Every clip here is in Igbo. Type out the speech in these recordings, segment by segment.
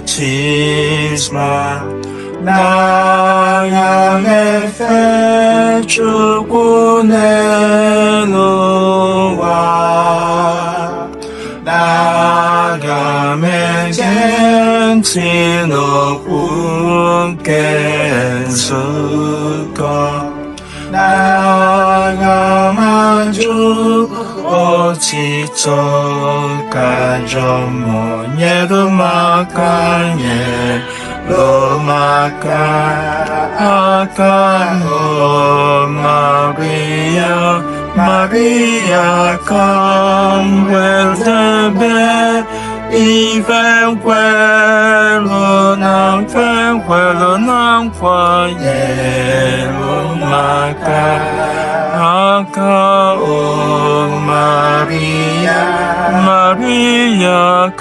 Baptismal 나양의 fe 주고 내놓아 나감의 겐티노 꿈께서고 나감한 주 어찌저까 점모예도 막간예 로마카 아까노 마리아 convertebe even quello non foye lomaca acao Maria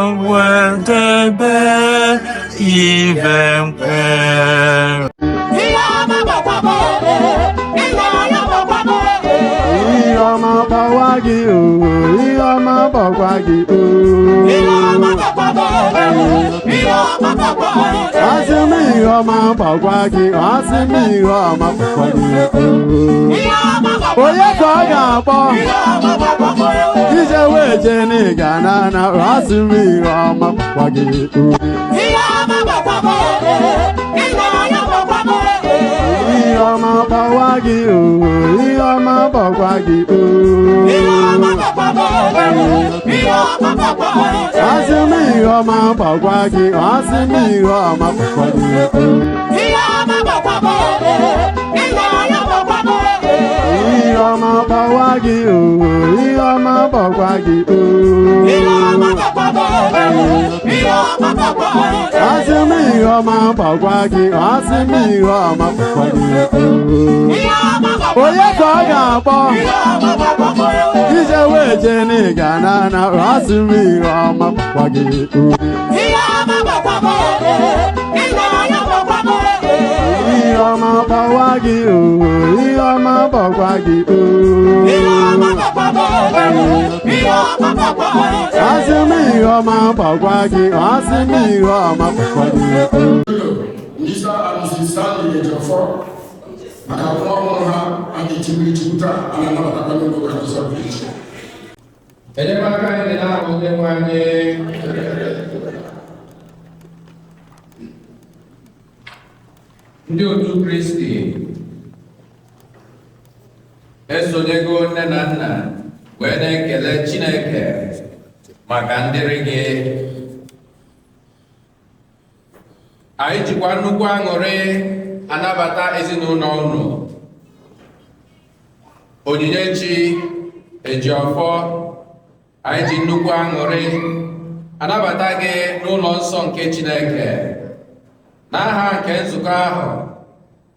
convertebe even quello Mr. and Mrs. Ejiofor, ndị otu Kristi esonyego nne na nna wee na-ekele Chineke maka ndịrị gị. Anyị jikwa nnukwu aṅụrị anabata ezinụlọ unu Onyinyechi Ejiofor. Anyị ji nnukwu aṅụrị anabata gị n'ụlọ nsọ nke Chineke. N'aha nke nzukọ ahụ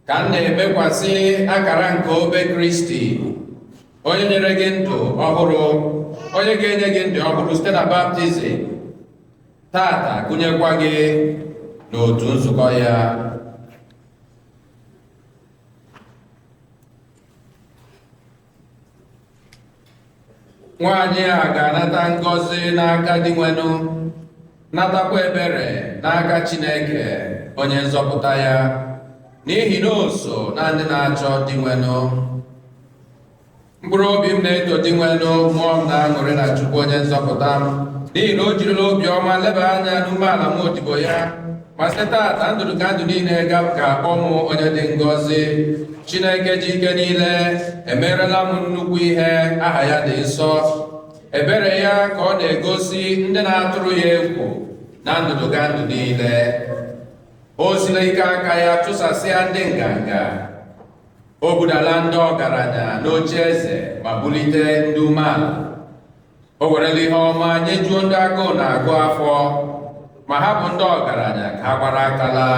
ka m na-emekwasị akara nke obe Kristi, onye nyere gị ndụ ọhụrụ, onye ga-enye gị ndụ ọhụrụ site na baptizim, tata gụnyekwa gị n'otu nzukọ ya. Nwaanyị a ga-anata ngọzi n'aka di nwenu, natakwa ebere n'aka Chineke onye nzọpụta ya, n'ihi na o so na ndị na-achọ di nwenu. Mkpụrụ obi m na-eto di nwenu, mmụọ m na-aṅụrị na Chukwu onye nzọpụta m, n'ihi na o jirila obiọma leba anya n'umeala m odibo ya, ma site tata ndụrụ ka ndụ niile ga-akpọ m onye dị ngọzi. Chineke ji ike niile emerela m nnukwu ihe, aha ya dị nsọ. Ebere ya ka ọ na-egosi ndị na-atụrụ ya egwu na ndụga ndụ niile. O sila ike aka ya chụsasịa ndị nganga. O budala ndị ọgaranya n'oche eze ma bulite ndị umeala. O werela ihe ọma nyejuo ndị agụụ na-agụ afọ, ma hapụ ndị ọgaranya ka ha gbara akala.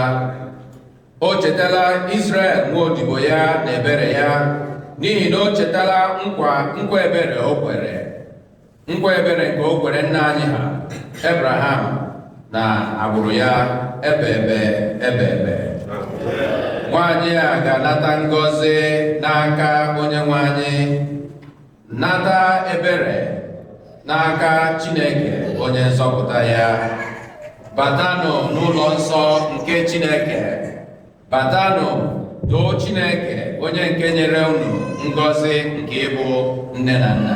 O chetala Israel nwa odibo ya na ebere ya, n'ihi na o chetala nkwa ebere o kwere, nkwa ebere nke o kwere nna anyị ha Abraham na agbụrụ ya ebe. Nwaanyị a ga-anata ngọzi n'aka Onyenwe anyị, nata ebere n'aka Chineke onye nzọpụta ya. Batanụ n'ụlọ nsọ nke Chineke. Batanụ too Chineke onye nke nyere unu ngọzi nke ịbụ nne na nna.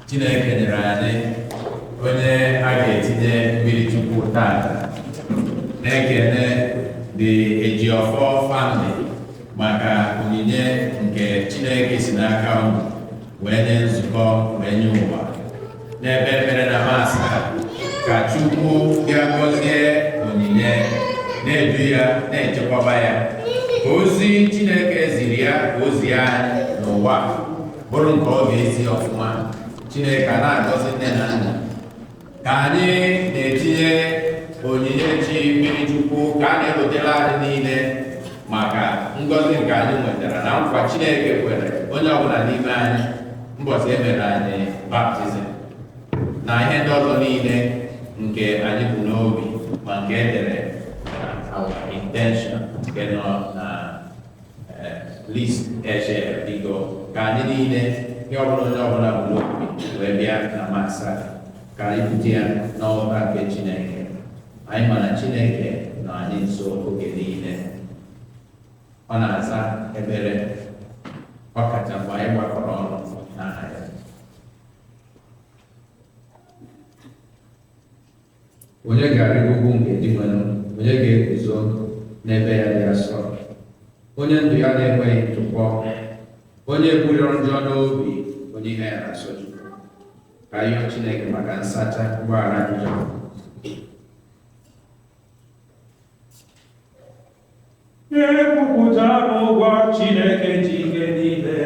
Chineke nyere anyị onye a ga-etinye mmiri Chukwu taa. Na-ekene the Ejiofor family maka onyinye nke Chineke si n'aka unu wee nye nzukọ wee nye ụwa. N'ebe ekpere na masị ka Chukwu bịa gọzie onyinye, na-edu ya, na-echekwaba ya. Ka ozi Chineke ziri ya ka ozi anyị n'ụwa bụrụ nke ọ ga-ezi ọfụma. Chineke a na-agọzi nne na nna. Ka anyị na-etinye onyinye chi mmiri Chukwu ka a na-ewetara anyị niile maka ngọzi nke anyị nwetara na nkwa Chineke kwere onye ọbụla n'ime anyị mbọchị e mere anyị baptizim na ihe ndị ọzọ niile nke anyị bụ n'obi ma nke edere na our intention nke nọ na list eshere biko ka anyị niile ihe ọbụla onye ọbụla bụ n'obi wee bịa na masa ka anyị bute ya n'ọba nke Chineke. Anyị ma na Chineke nọ anyị nso oge niile. Ọ na-aza ekpere ọkacha mgbe anyị gbakọrọ ọnụ n'aha ya. Onye ga-arịgo ugwu nke dị nwere, onye ga-eguzo n'ebe ya dị asọ, onye ndụ ya na-enweghị ntụpọ, onye kwurịrọ njọ n'obi, onye ihe ya na-asọju. Ka anyị rịọ Chineke maka nsacha mgbaghara njọ. ekwupụtara ụgwọ Chineke ji ike niile.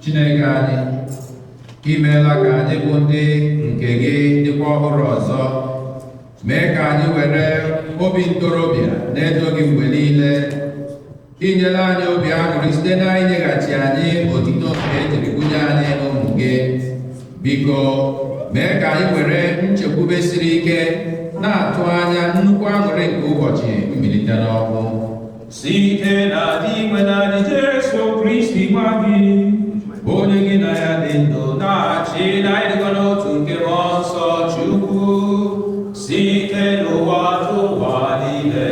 Chineke anyị, imeela ka anyị bụ ndị nke gị dịkwa ọhụrụ ọzọ, mee ka anyị were obi ntorobịa na-eto gị mgbe niile. Inyela anyị obi aṅụrị site na inyeghachi anyị otito nke ejiri gụnye anyị n'ụmụ gị. Biko mee ka anyị were nchekwube siri ike na-atụ anya nnukwu aṅụrị nke ụbọchị mbilite n'ọnwụ, site na dị inwe na dị Jesu Kristi nwa gị, onye gị na ya dị ndụ na-achị na ịdịkọ n'otu nke mmụọ nsọ Chukwu, site n'ụwa n'ụwa niile.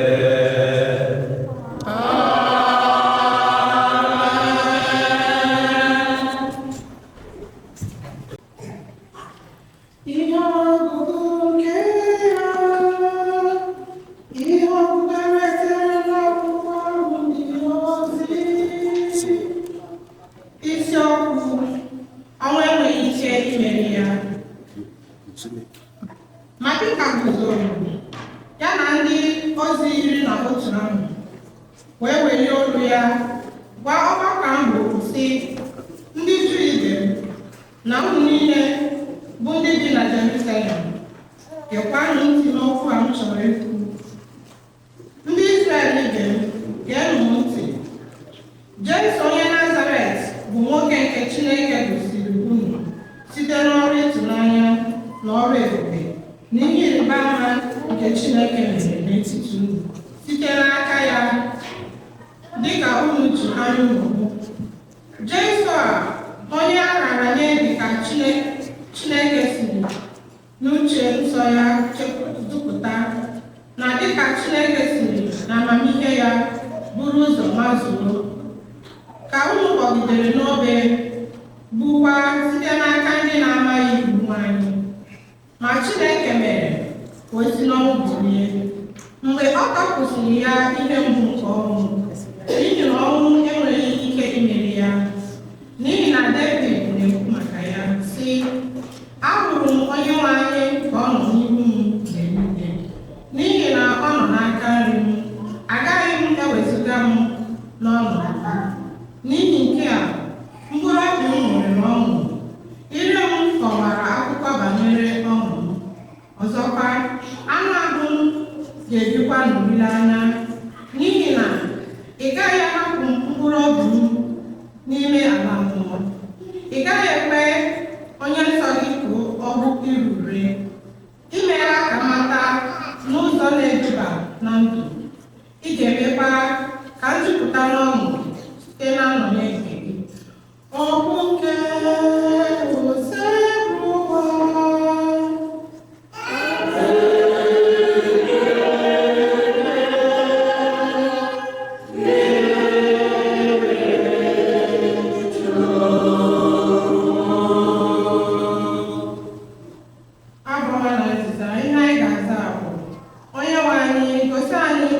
Onye nwe anyị gosi anyị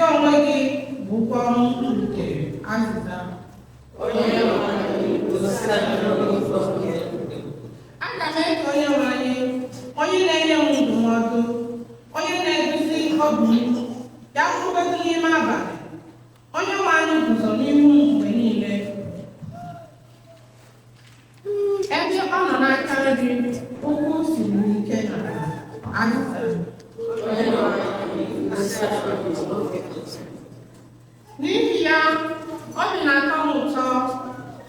gị onwe gị bụkwa ọnụ nke azịza. Aga m eto Onyenwe anyị, onye na-enye m ndụmọdụ, onye na-eduzi obi m, ya kwubedu n'ime abalị. Onyenwe anyị guzo n'ihu m mgbe niile. Ebe ọ nọ n'aka nri, ụkwụ siri ike na azịza. N'ihi ya, obi na-atọ m ụtọ,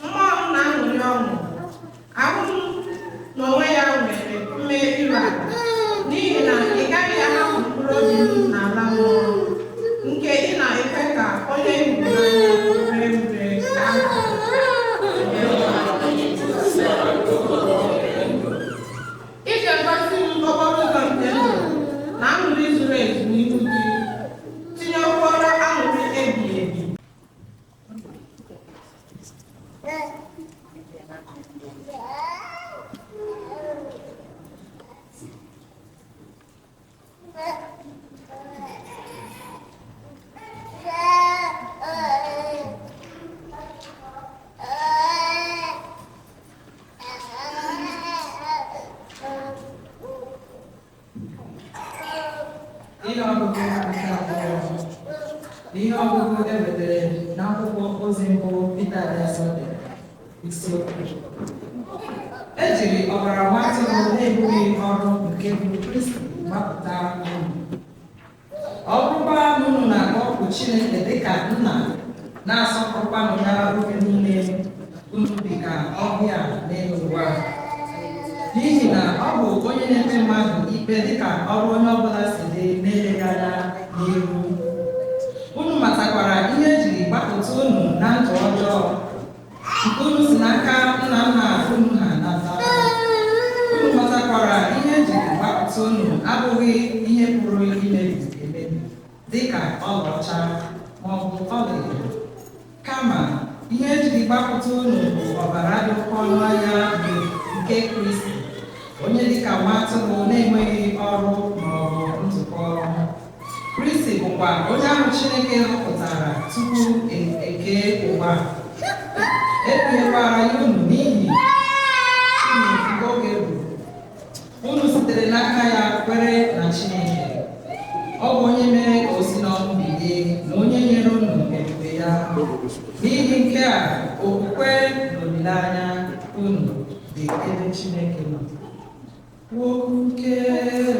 mmụọ m na-aṅụrị ọṅụ, ahụ m n'onwe ya nwere ume iru ala, n'ihi na ị gaghị ahapụ mkpụrụ obi m n'ala mmụọ, nke ị na-ekwe ka onye hụrụ n'anya ree ure ị ga-egosi m okporo ụzọ nke ndụ na aṅụrị zuru ezu n'ihu gị, tinyekwara aṅụrị ebighị ebi. Ihe ọgụgụ ewetara n'akwụkwọ ozi mbụ Pita dere isiokwu. Ejiri ọbara nwa atụrụ na-ebughị ọrụ nke bụ Kristi gbapụta unu. Ọ bụrụkwa na unu na-akpọku Chineke dịka nna, na-asọpụrụkwanụ ya oge niile, unu dị ka ọbịa n'elu ụwa. N'ihi na ọ bụ onye na-ekpe mmadụ ikpe dịka ọrụ onye ọbụla si dị na-eleghị anya n'ihu. Unu matakwara ihe ejiri gbapụta unu na ndụ ọjọọ nke unu si n'aka nna nna unu ha nata. Unu matakwara ihe ejiri gbapụta unu abụghị ihe pụrụ imebi emebi dịka ọlaọcha maọbụ ọlaedo, kama ihe ejiri gbapụta unu bụ ọbara dị oké ọnụ ahịa nke Kristi, onye dịka nwa atụrụ na-enweghị ọrụ maọbụ nzukọ. Kristi bụkwa onye ahụ Chineke họpụtara tupu ekee ụwa. Ekpunyekwara ya unu n'ihi unu oge ruru. Unu sitere n'aka ya kwere na Chineke. Ọ bụ onye mere ka o si n'ọnwụ bilie na onye nyere unu ebube ya. N'ihi nke a, okwukwe na olileanya unu dị ebe Chineke nọ. Okwuke,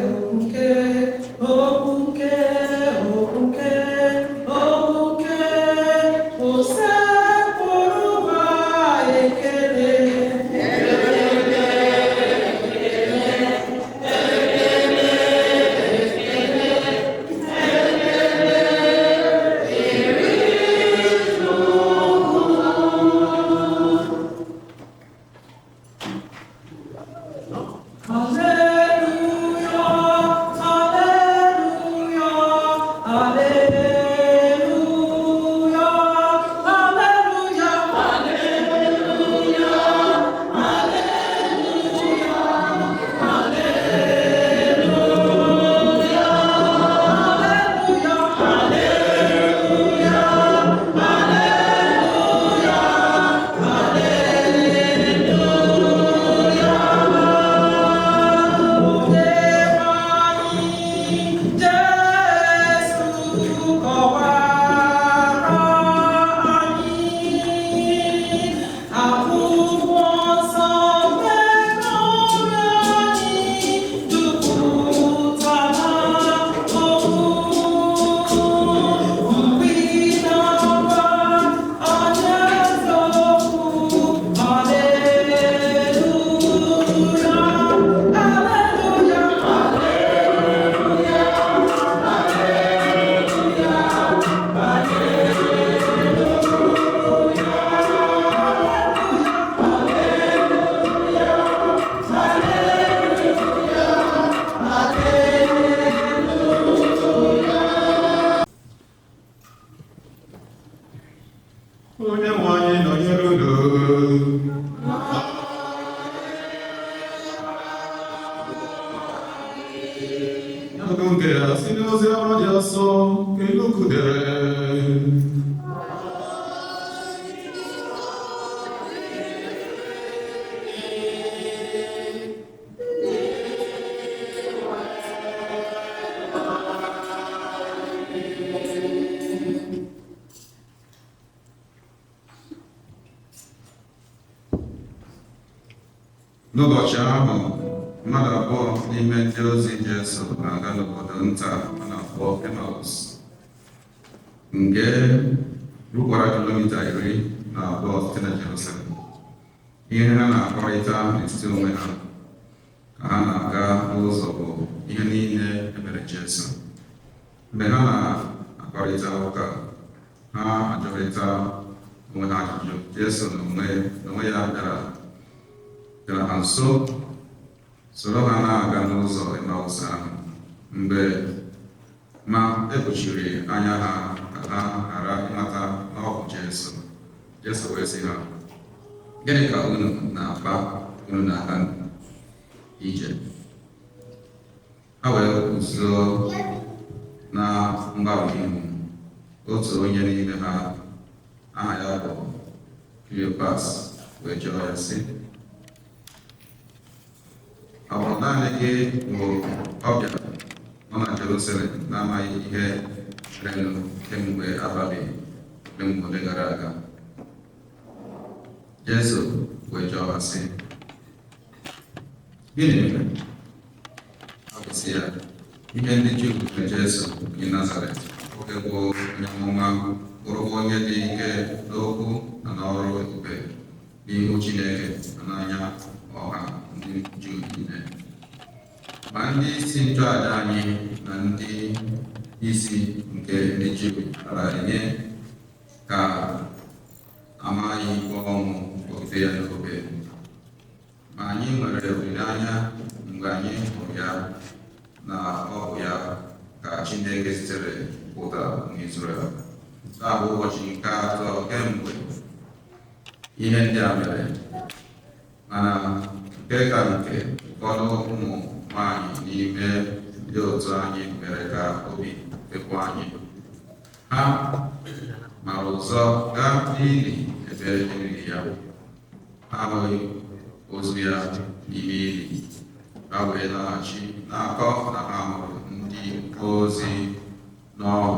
okwuke, okwuke, okwuke, okwuke, osepụrụ ha ekele. Oge a si n'ozi ọma dị ọsọ nke Luku dere. N'ụbọchị ahụ, mmadụ abụọ n'ime ndị ozi Jesu na-aga n'obodo nta a na-akpọ Emmaus, nke rukwara kilomita 12 site na Jerusalem. Ihe ha na-akọrịta n'etiti onwe ha ka ha na-aga n'ụzọ bụ ihe niile emere Jesu. Mgbe ha na-akọrịta ụka, ha ajụrịta onwe ha ajụjụ. Jesu n'onwe ya bịara ha nso, soro ha na-aga n'ụzọ Emmaus ahụ. Mgbe ma ekpuchiri anya ha ka ha ghara ịmata na ọ bụ Jesu. Jesu wee sị ha, gịnị ka unu na-akpa unu na-aga ije? Ha wee guzo na mgbarụ ihu. Otu onye n'ime ha, aha ya bụ Cleopas, wee jụọ ya sị, ọ bụ naanị gị bụ ọbịa nọ na Jerusalem na-amaghị ihe merenụ kemgbe abalị ole gara aga? Jesu wee jụọ ha sị, gịnị mere? Ọ bụ sị ya, ihe ndị Juu mere Jesu nke Nazaret, nwoke bụ onye amụma, bụrụkwa onye dị ike n'okwu na n'ọrụ ebube n'ihu Chineke na n'anya ọha ndị Juu niile. Ma ndị isi nchụaja anyị na ndị isi nke ndị Juu kpara nye ka amaghị ikpe ọnwụ kpọgide ya n'obe. Ma anyị nwere olileanya mgbe anyị hụrụ ya na ọ bụ ya ka Chineke sitere pụta n'Izrel. Taa bụ ụbọchị nke atọ kemgbe ihe ndị a mere, mana nke ka nke ụfọdụ ụmụ nwanyị n'ime ndị otu anyị mere ka obi fepụ anyị. Ha mara ụzọ gaa n'ili ebe eriri ya. Ha ahụghị ozu ya n'ime ili. Ha wee laghachi na-akọ na ha hụrụ ndị ozi n'ọhụ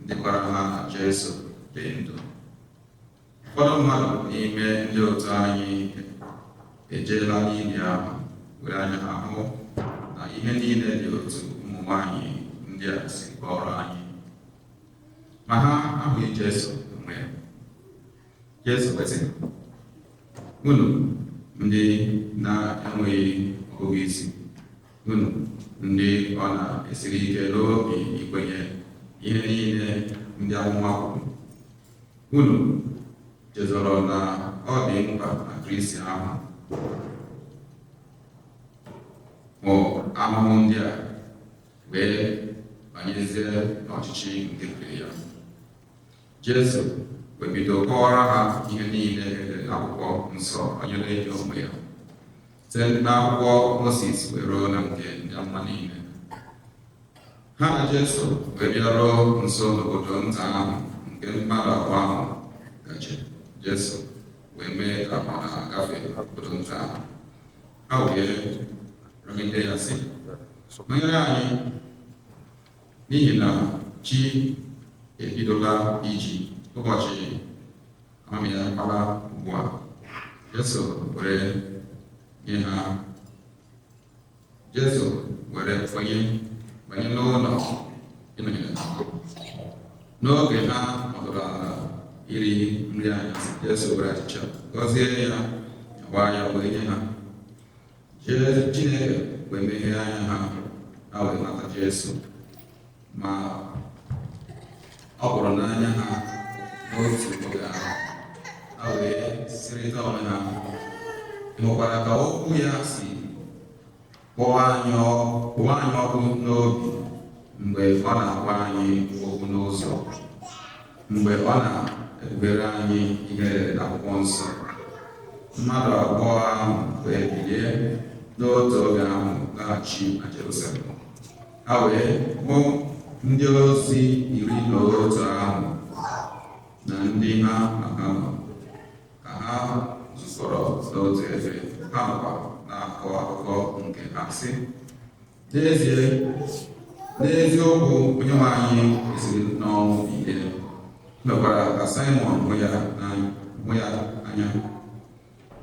ndị gwara ha na Jesu dị ndụ. Ụfọdụ mmadụ n'ime ndị otu anyị ejeela n'ili ahụ were anya ha hụ na ihe niile dị otu ụmụ nwanyị ndị a si kọrọ anyị, ma ha ahụghị Jesu onwe ya. Jesu kwesịrị, unu ndị na-enweghị ọgụgụ isi, unu ndị ọ na-esiri ike n'obi ikwenye ihe niile ndị amụma kwuru, unu chezọrọ na ọ dị mkpa na Kristi ahụ mụ ahụhụ ndị a wee banyezie n'ọchịchị nke kere ya. Jesu wee bido kọwara ha ihe niile edere n'akwụkwọ nsọ banyere ya onwe ya, site n'akwụkwọ Moses wee ruo na nke ndị amụma niile. Ha na Jesu wee bịaruo nso n'obodo nta ahụ nke mmadụ abụọ ahụ gaje. Jesu wee mee ka ha na-agafe obodo nta ahụ. Ha wee rịọgide ya sị, nọnyere anyị, n'ihi na chi ebidola iji, ụbọchị amamiya akpala ugbu a. Jesu were nye ha. Jesu were banye n'ụlọ ịnọnyere ha. N'oge ha nọdụrụ ala iri nri anyasị, Jesu were achịcha gọzie ya, gbaa ya wee nye ha. Chineke wee meghee anya ha, ha wee mata Jesu, ma ọ bụrụ n'anya ha n'otu oge ahụ. Ha wee sịrịta onwe ha, ị hụkwara ka okwu ya si kpọọ anyị ọkụ n'obi mgbe ọ na-agwa anyị okwu n'ụzọ, mgbe ọ na-ekpughere anyị ihe n'akwụkwọ nsọ. Mmadụ abụọ ahụ wee bilie n'otu oge ahụ laghachi na Jerusalem. Ha wee hụ ndị ozi 11 ahụ na ndị ha na ha nọ ka ha zukọrọ n'otu ebe, ha nọkwa na-akọ akụkọ nke ha sị, n'eziokwu Onyenwe anyị esiri n'ọnwụ bilie, mekwara ka Simon hụ ya anya.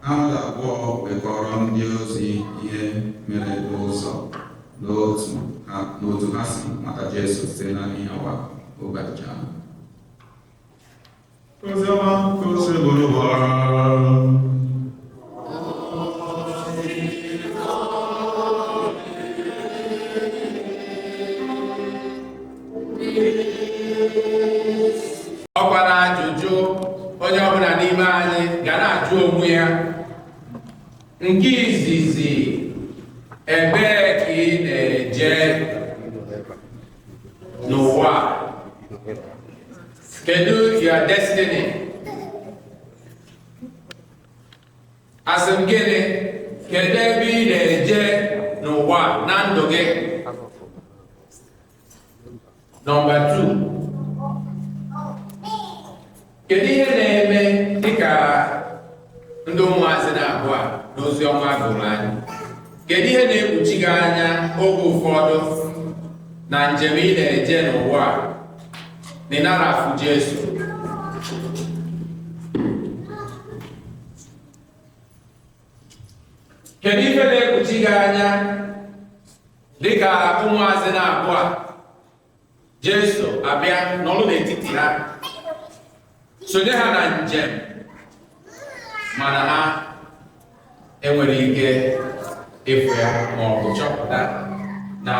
Ha mmadụ abụọ wekọrọ ndị ozi ihe mere n'ụzọ n'otu ha si mata Jesu site na ihe ọwa ụbọchị ahụ. Oziọma nke o si bụrụ ụwa. Ọ gwara ajụjụ onye ọbụla n'ime anyị ga na-ajụ onwe ya, nke izizi, ebee ka ị na-eje n'ụwa? Kedu your destiny? Asị m gịnị? Kedu ebe ị na-eje n'ụwa na ndụ gị? Nọmba 2, kedu ihe na-eme dịka ndị ụmụazị na-abụ a n'ozi ọma gụrụ anyị? Kedu ihe na-ekpuchi gị anya oge ụfọdụ na njem ị na-eje n'ụwa na ị nara afụ Jesu? Kedu ihe na-ekpuchi gị anya dịka ụmụazị na-abụ a Jesu abịa n'ọrụ n'etiti ha, sonye ha na njem, mana ha enwere ike ịfụ ya ma ọ bụ chọpụta na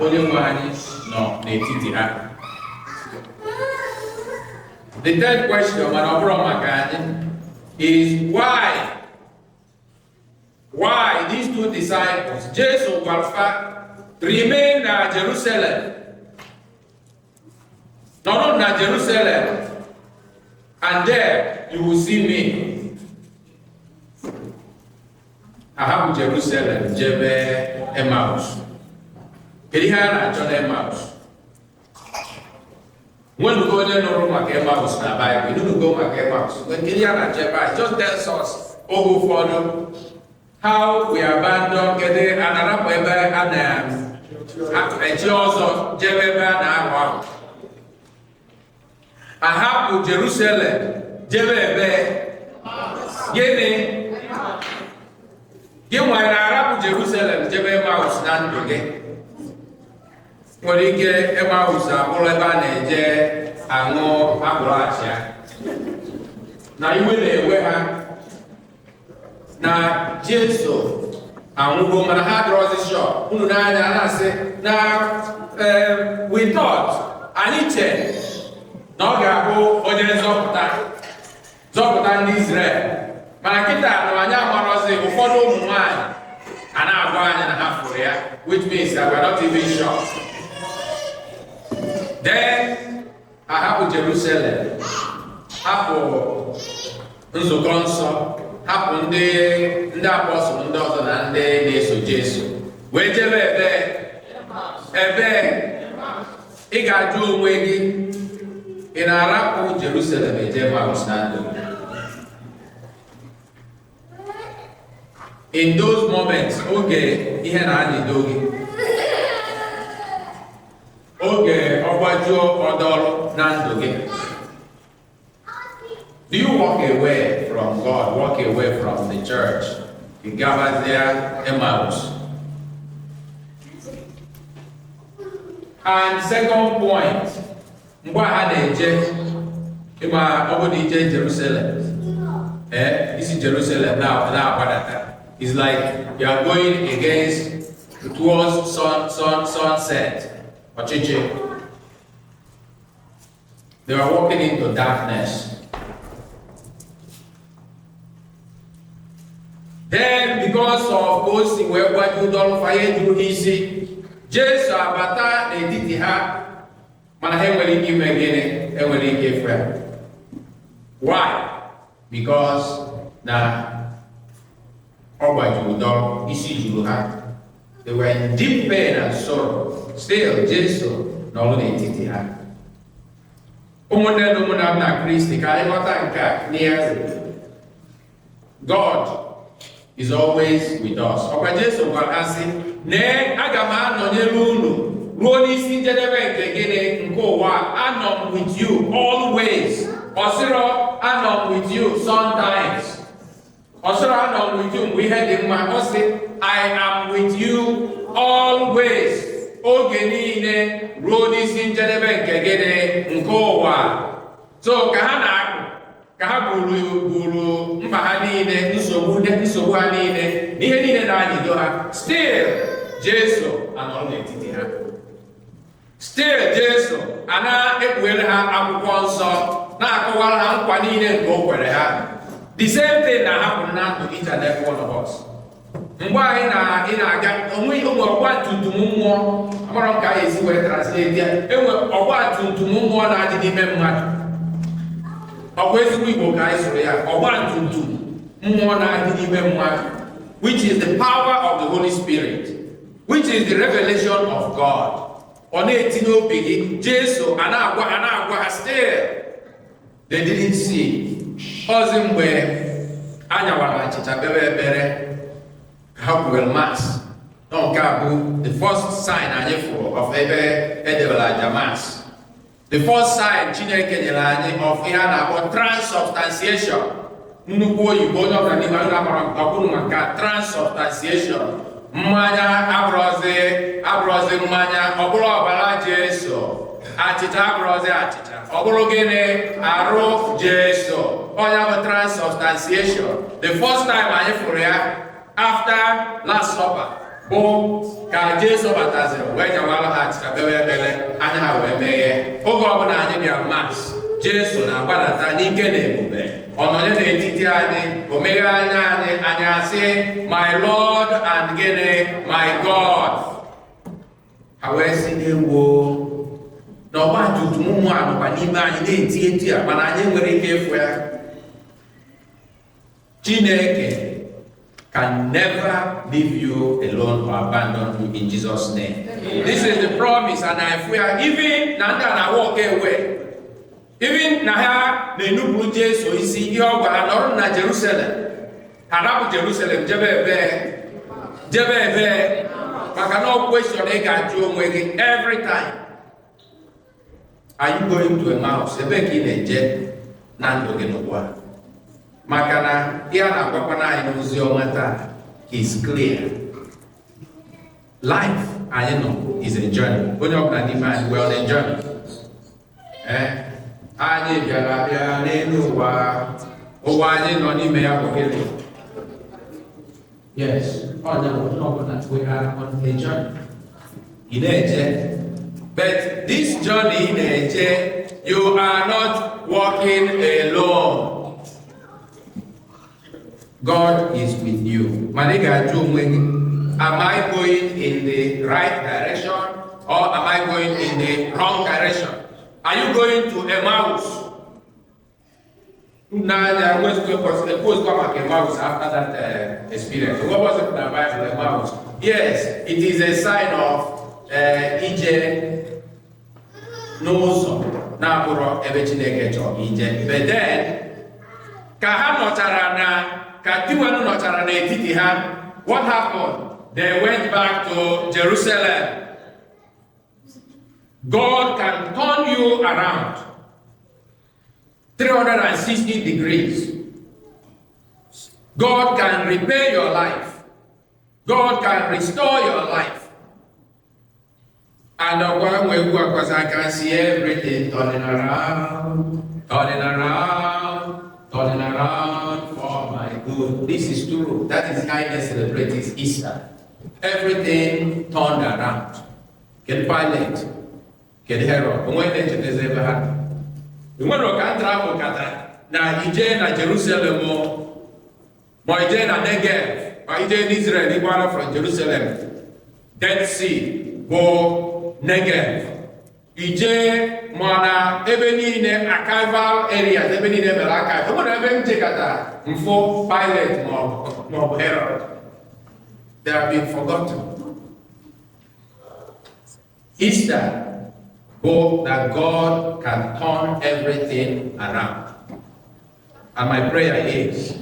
onye nwe anyị nọ n'etiti ha? The third question, mana ọ bụrụ maka anyị, is why these two disciples, Jesu gwara remain na Jerusalem, nọrọ na Jerusalem, and there you will see me. Ahapụ Jerusalem jebe Emmaus. Kedu ihe a na-achọ na Emmaus? Nwenugo onye nụrụ maka Emmaus na Bible, nụnugo maka Emmaus. Kedu ihe a na-achọ ebe a? Just tells us oge ụfọdụ how we abandon, kedu anarapụ ebe a na-eji ọzọ jebe ebe a na-ahụ ahụ. Ahapụ Jerusalem jebe ebe gịnị? Gị nwere arapụ Jerusalem jebe Emmaus na ndụ gị? Nwere ike Emmaus abụrụ ebe a na-eje aṅụ akpụrụ achịa, na iwe na-ewe ha na Jesu anwụgo, mana ha drọzi shọ. Unu n'anya na-asị na we thought, anyị chere na ọ ga-abụ onye zọpụta ndị Israel, mana kịta na anyị amarọzi ụfọdụ ụmụ nwanyị a na-agwa anyị na ha fụrụ ya, which means that we're not even sure. Then ahapụ Jerusalem, hapụ nzukọ nsọ, hapụ ndị apọstụl ndị ọzọ na ndị na-eso Jesu, wee jebe ebe ị ga-ajụ onwe gị, ị na-arapụ Jerusalem eje Emmaus na ndụ? In those moments, oge ihe na-anyịdo gị, oge ọgbajuo ọdọrụ na ndụ gị, do you walk away from God, walk away from the church? You gather there, Emmaus. And second point, mgbe ha na-eje, ịma ọ bụ na ije Jerusalem, isi Jerusalem na-agbadata. It's like you are going towards sunset. Ọchịchị. They are walking into darkness. Then, because of those where you don't fire do easy, Jesu abata n'etiti ha, mana ha enwere ike ime gịnị? Enwere ike efe. Why? Because na ọgbaju ụdọ isi juru ha. They were in deep pain and sorrow. Still, Jesu n'ọrụ n'etiti ha. Ụmụnne na ụmụnna m na Kristi, ka anyị ghọta nke a n'ezie. God is always with us. Ọkwa Jesu gwara ha sị, nee, aga m anọnyere unu ruo n'isi njedebe nke gịnị nke ụwa. Anọ m with you always. Ọ sịrọ anọ m with you sometimes. Ọ sịrọ anọ m with you mgbe ihe dị mma. Ọ sị I am with you always. Oge niile ruo n'isi njedebe nke gịnị nke ụwa. So ka ha na-akụ, ka ha buru mkpa ha niile, nsogbu ha niile, n'ihe niile na-adịdo ha, still Jesu anọrọ n'etiti ha. Still Jesu a na-ekpughere ha akwụkwọ nsọ, na-akọwara ha nkwa niile nke o kwere ha. The same thing na-ahapụ na ndụ each and every one of us. Mgbe anyị na-aga, onwe ọgba tum tum mmụọ, amara m ka anyị esi wee translate ya, enwe ọgba tum tum mmụọ na-adị n'ime mmadụ. Ọ bụ ezigbo Igbo ka anyị sụrụ ya, ọgba tum tum mmụọ na-adị n'ime mmadụ, which is the power of the Holy Spirit, which is the revelation of God. Ọ na-eti n'obi gị, Jesu a na-agwa ha still. They didn't see. Ọzi mgbe anyawara achịcha kpere ekpere, ha kwuwere mass. Nke a bụ the first sign anyị fụrụ of ebe edebere aja mass. The first sign Chineke nyere anyị of ihe a na-akpọ transubstantiation. Nnukwu oyibo onye ọbụla n'ime anyị na-amara ọkwụrụ maka transubstantiation. Mmanya abụrụzi mmanya, ọ bụrụ ọbara Jesu. Achịcha abụrụzi achịcha, ọ bụrụ gịnị? Arụ Jesu. Onye bụ transubstantiation. The first time anyị fụrụ ya after Last Supper bụ ka Jesu bataziri wee nyawara ha achịcha kpere ekpere, anya ha wee meghe. Oge ọbụla anyị bịara Mass, Jesu na-agbadata n'ike na ebube, ọ nọnye n'etiti anyị, o meghe anya anyị, anyị asị my Lord and gịnị my God. Ha wee sị n'egwu na ọgba tum tum ụmụ anụkwa n'ime anyị na-eti eti a, mana anyị nwere ike ịfụ ya. Chineke can never leave you alone or abandon you in Jesus' name. This is the promise, and if we are even na walk away, even na ha na-enupụrụ Jesu isi, ihe ọ gwara nọrọ na Jerusalem, harapụ Jerusalem jebe ebe maka na ọ question ị ga-ajụ onwe gị every time. Are you going to Emmaus? Ebe ka ị na-eje na ndụ gị n'ụwa? Maka na ihe a na-agwakwa anyị n'ozi ọma taa is clear. Life anyị nọ is a journey. Onye ọbụla n'ime anyị we on a journey. Anyị bịara n'elu ụwa anyị nọ n'ime ya bụ gịnị? Yes, onye ọbụla we are on a journey. Ị na-eje. But this journey in Eje, you are not walking alone. God is with you. Am I going in the right direction or am I going in the wrong direction? Are you going to Emmaus? Now, what's going Emmaus after that experience? What was it about Emmaus? Yes, it is a sign of Ije n'ụzọ na-abụrụ ebe Chineke chọrọ ije. But then, ka ha nọchara ka diwenu nọchara n'etiti ha, what happened? They went back to Jerusalem. God can turn you around 360 degrees. God can repair your life. God can restore your life. And because I can see everything turning around for my good. This is true. That is how they celebrate Easter. Everything turned around. Get Pilate, get Herod. When they did this ever happen? When we can travel, na Ije na Jerusalem, mo Ije na Negev, mo Ije in Israel, Iguana from Jerusalem, Dead Sea, go Negev. Ije mana ebe niile archival areas, ebe niile mere archive. Obodo ebe nchekata mfo Pilate ma Herod. They have been forgotten. Easter Hope that God can turn everything around. And my prayer is,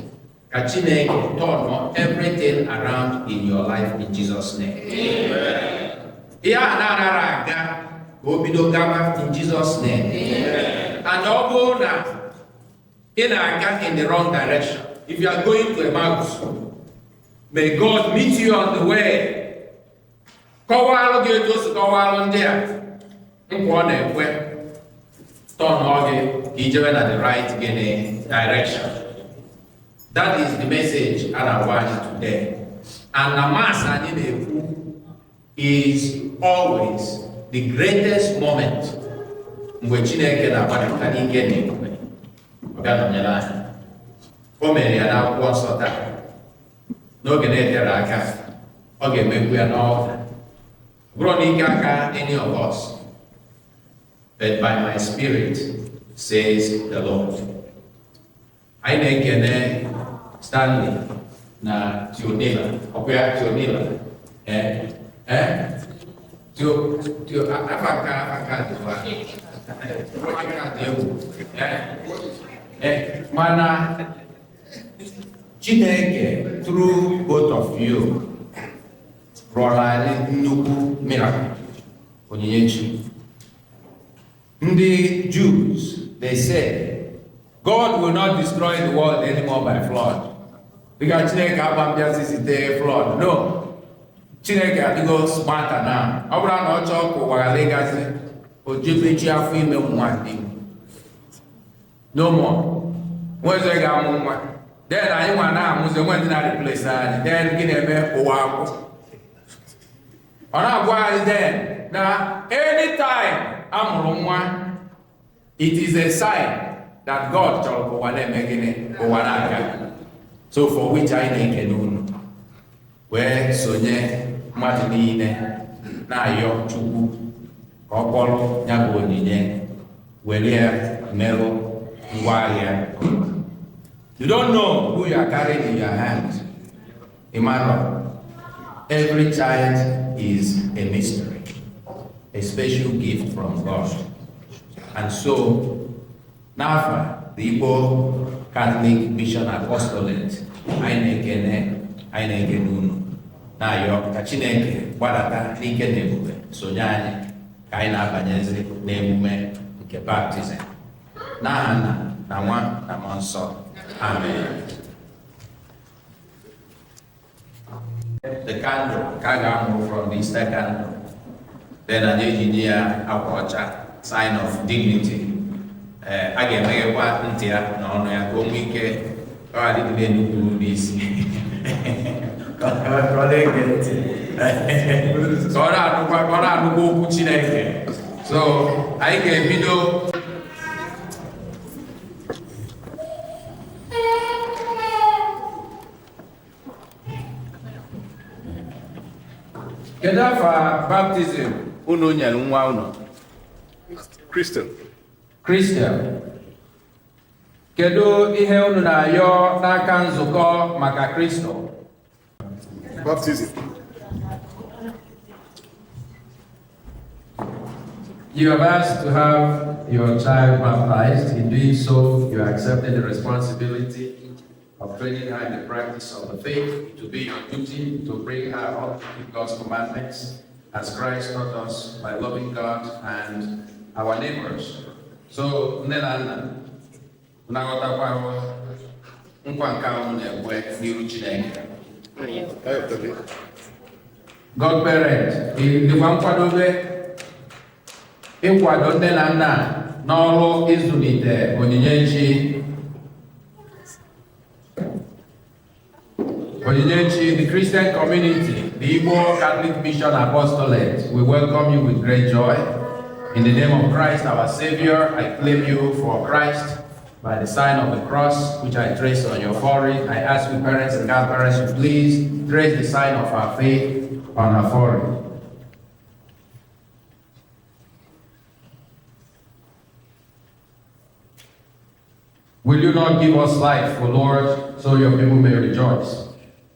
that Chineke turn everything around in your life in Jesus' name. Amen. In Jesus' name. Amen. And although that in the wrong direction, if you are going to Emmaus, may God meet you on the way. Turn the right direction. That is the message I want today. And the Mass is always the greatest moment in which Chineke na-agbalị ike na-ekwe. Ọbịa nọnyere anyị. O mere ya n'akwụkwọ nsọ taa. N'oge na-etere aka, ọ ga-emekwu ya n'ọta. Bụrụ n'ike aka any of us, but by my spirit, says the Lord. I na-ekene Stanley na Tionila. Ọkwa Tionila. Mana Chineke, through both of you, brought a nnukwu miracle. The Jews, they said, God will not destroy the world anymore by flood. Because Chineke abambiasisite flood. No. Chineke adigo smarter now. Obra na ocho ko wa legacy ojipechi afu ime nwa ndi. No more. Weze ga mu nwa. Then anyị nwa na amuze nwa ndi na replace anyị. Then gị na-eme ụwa akwụ. Ọ na-agwa anyị then na anytime amụrụ nwa, it is a sign that God chọrọ ka ụwa na-eme gịnị ụwa na-aga. So for which anyị na-ekele unu. Wee sonye mmadụ niile na-ayọ Chukwu ka ọ kpọrọ ya bụ onyinye were ya merụ ngwa ahịa. You don't know who you are carrying in your hand. Emmanuel, every child is a mystery, a special gift from God. And so, NAFA, the Igbo Catholic Mission Apostolate, anyị na-ekene unu na-ayọ ka Chineke gbadata n'ike na ebube sonye anyị ka anyị na-abanyezi n'emume nke baptism. N'aha Nna na Nwa na Mmụọ Nsọ. Amen. The candle ka a ga-amụ from the Easter candle. Then anyị eji ya akwa ọcha, sign of dignity. A ga-emeghekwa ntị ya na ọnụ ya ka o nwee ike ọ adịghị n'enugwu n'isi. Ka ọ na-ege ntị. Ka ọ na-anụkwa okwu Chineke. So anyị ga-ebido kedu afọ baptism unu nyere nwa unu? Christelle. Kedu ihe unu na-ayọ n'aka nzukọ maka Kristo? Baptism. You have asked to have your child baptized. In doing so, you are accepting the responsibility of training her in the practice of the faith, to be your duty to bring her up in God's commandments, as Christ taught us by loving God and our neighbors. So, Nenana, God parent, ịkwado nne na nna n'ọrụ ịzụlite onyinye nchi, the Christian community, the Igbo Catholic Mission Apostolate, we welcome you with great joy. In the name of Christ, our Savior, I claim you for Christ by the sign of the cross, which I trace on your forehead. I ask you, parents and godparents, to please trace the sign of our faith on her forehead. Will you not give us life, O Lord, so your people may rejoice?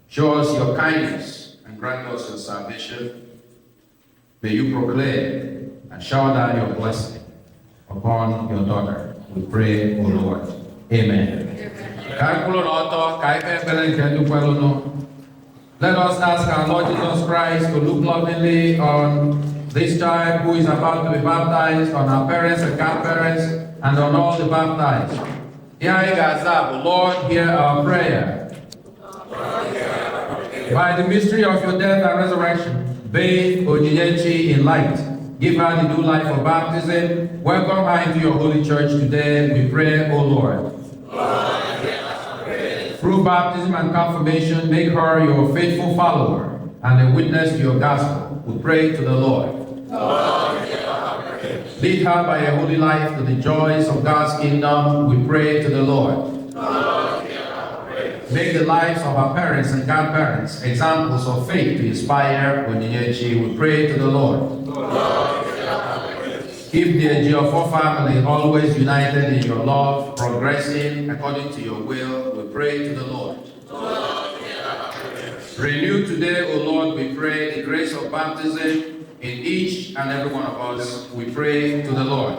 Show us your kindness and grant us your salvation. May you proclaim and shower down your blessing upon your daughter. We pray, O Lord. Amen. Let us ask our Lord Jesus Christ to look lovingly on this child who is about to be baptized, on our parents and grandparents, and on all the baptized. Lord, hear our prayer. By the mystery of your death and resurrection, bathe Ejiofor in light. Give her the new life of baptism. Welcome her into your holy church today. We pray, O Lord. Through baptism and confirmation, make her your faithful follower and a witness to your gospel. We pray to the Lord. Lead her by a holy life to the joys of God's kingdom. We pray to the Lord. Make the lives of our parents and grandparents examples of faith to inspire Ejiofor. We pray to the Lord. Keep the Ejiofor family always united in your love, progressing according to your will. We pray to the Lord. Renew today, O Lord, we pray, the grace of baptism in each and every one of us. We pray to the Lord.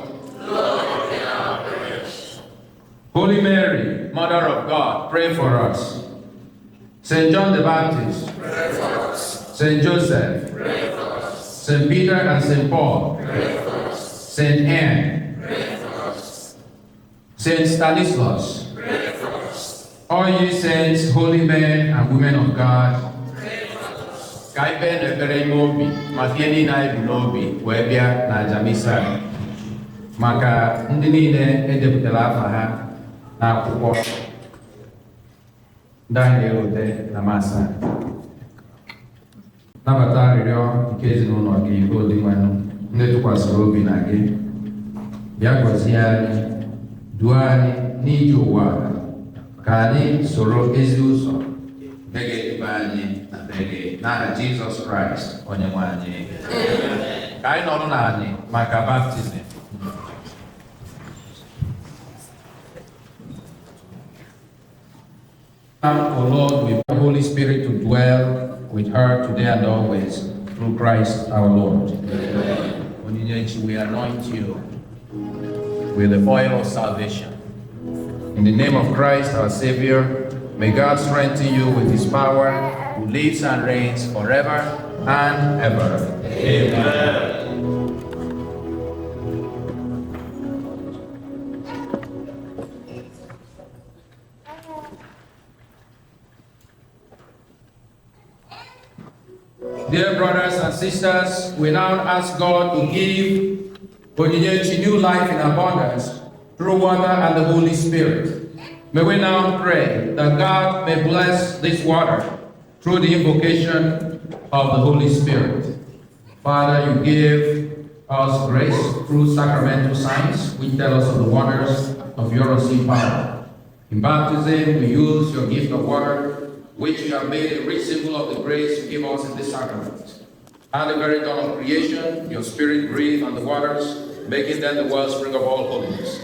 Holy Mary, Mother of God, pray for us. Saint John the Baptist, pray for us. Saint Joseph, pray for us. Saint Peter and Saint Paul, pray for us. Saint Anne, pray for us. Saint Stanislaus, pray for us. All ye saints, holy men and women of God, pray for us. Maka ndị niile edepụtara afa ha n'akwụkwọ ndị anyị na-erote na masa. Nabata arịrịọ nke ezinụlọ gị odi nwanụ ndị tụkwasịrị obi na gị. Bịa gọzie anyị, duo anyị n'ije ụwa ka anyị soro ezi ụzọ ga-eduba anyị na be gị n'aha Jizọs Kraịst onye nwe anyị. Ka anyị nọrọ n'anyị maka baptizim. O Lord, we pray the Holy Spirit to dwell with her today and always through Christ our Lord. Ejiofor, we anoint you with the oil of salvation. In the name of Christ our Savior, may God strengthen you with his power, who lives and reigns forever and ever. Amen. Dear brothers and sisters, we now ask God to give Ejiofor new life in abundance through water and the Holy Spirit. May we now pray that God may bless this water through the invocation of the Holy Spirit. Father, you give us grace through sacramental signs which tell us of the wonders of your unseen power. In baptism, we use your gift of water, which you have made a rich symbol of the grace you give us in this sacrament. At the very dawn of creation, your Spirit breathed on the waters, making them the wellspring of all holiness.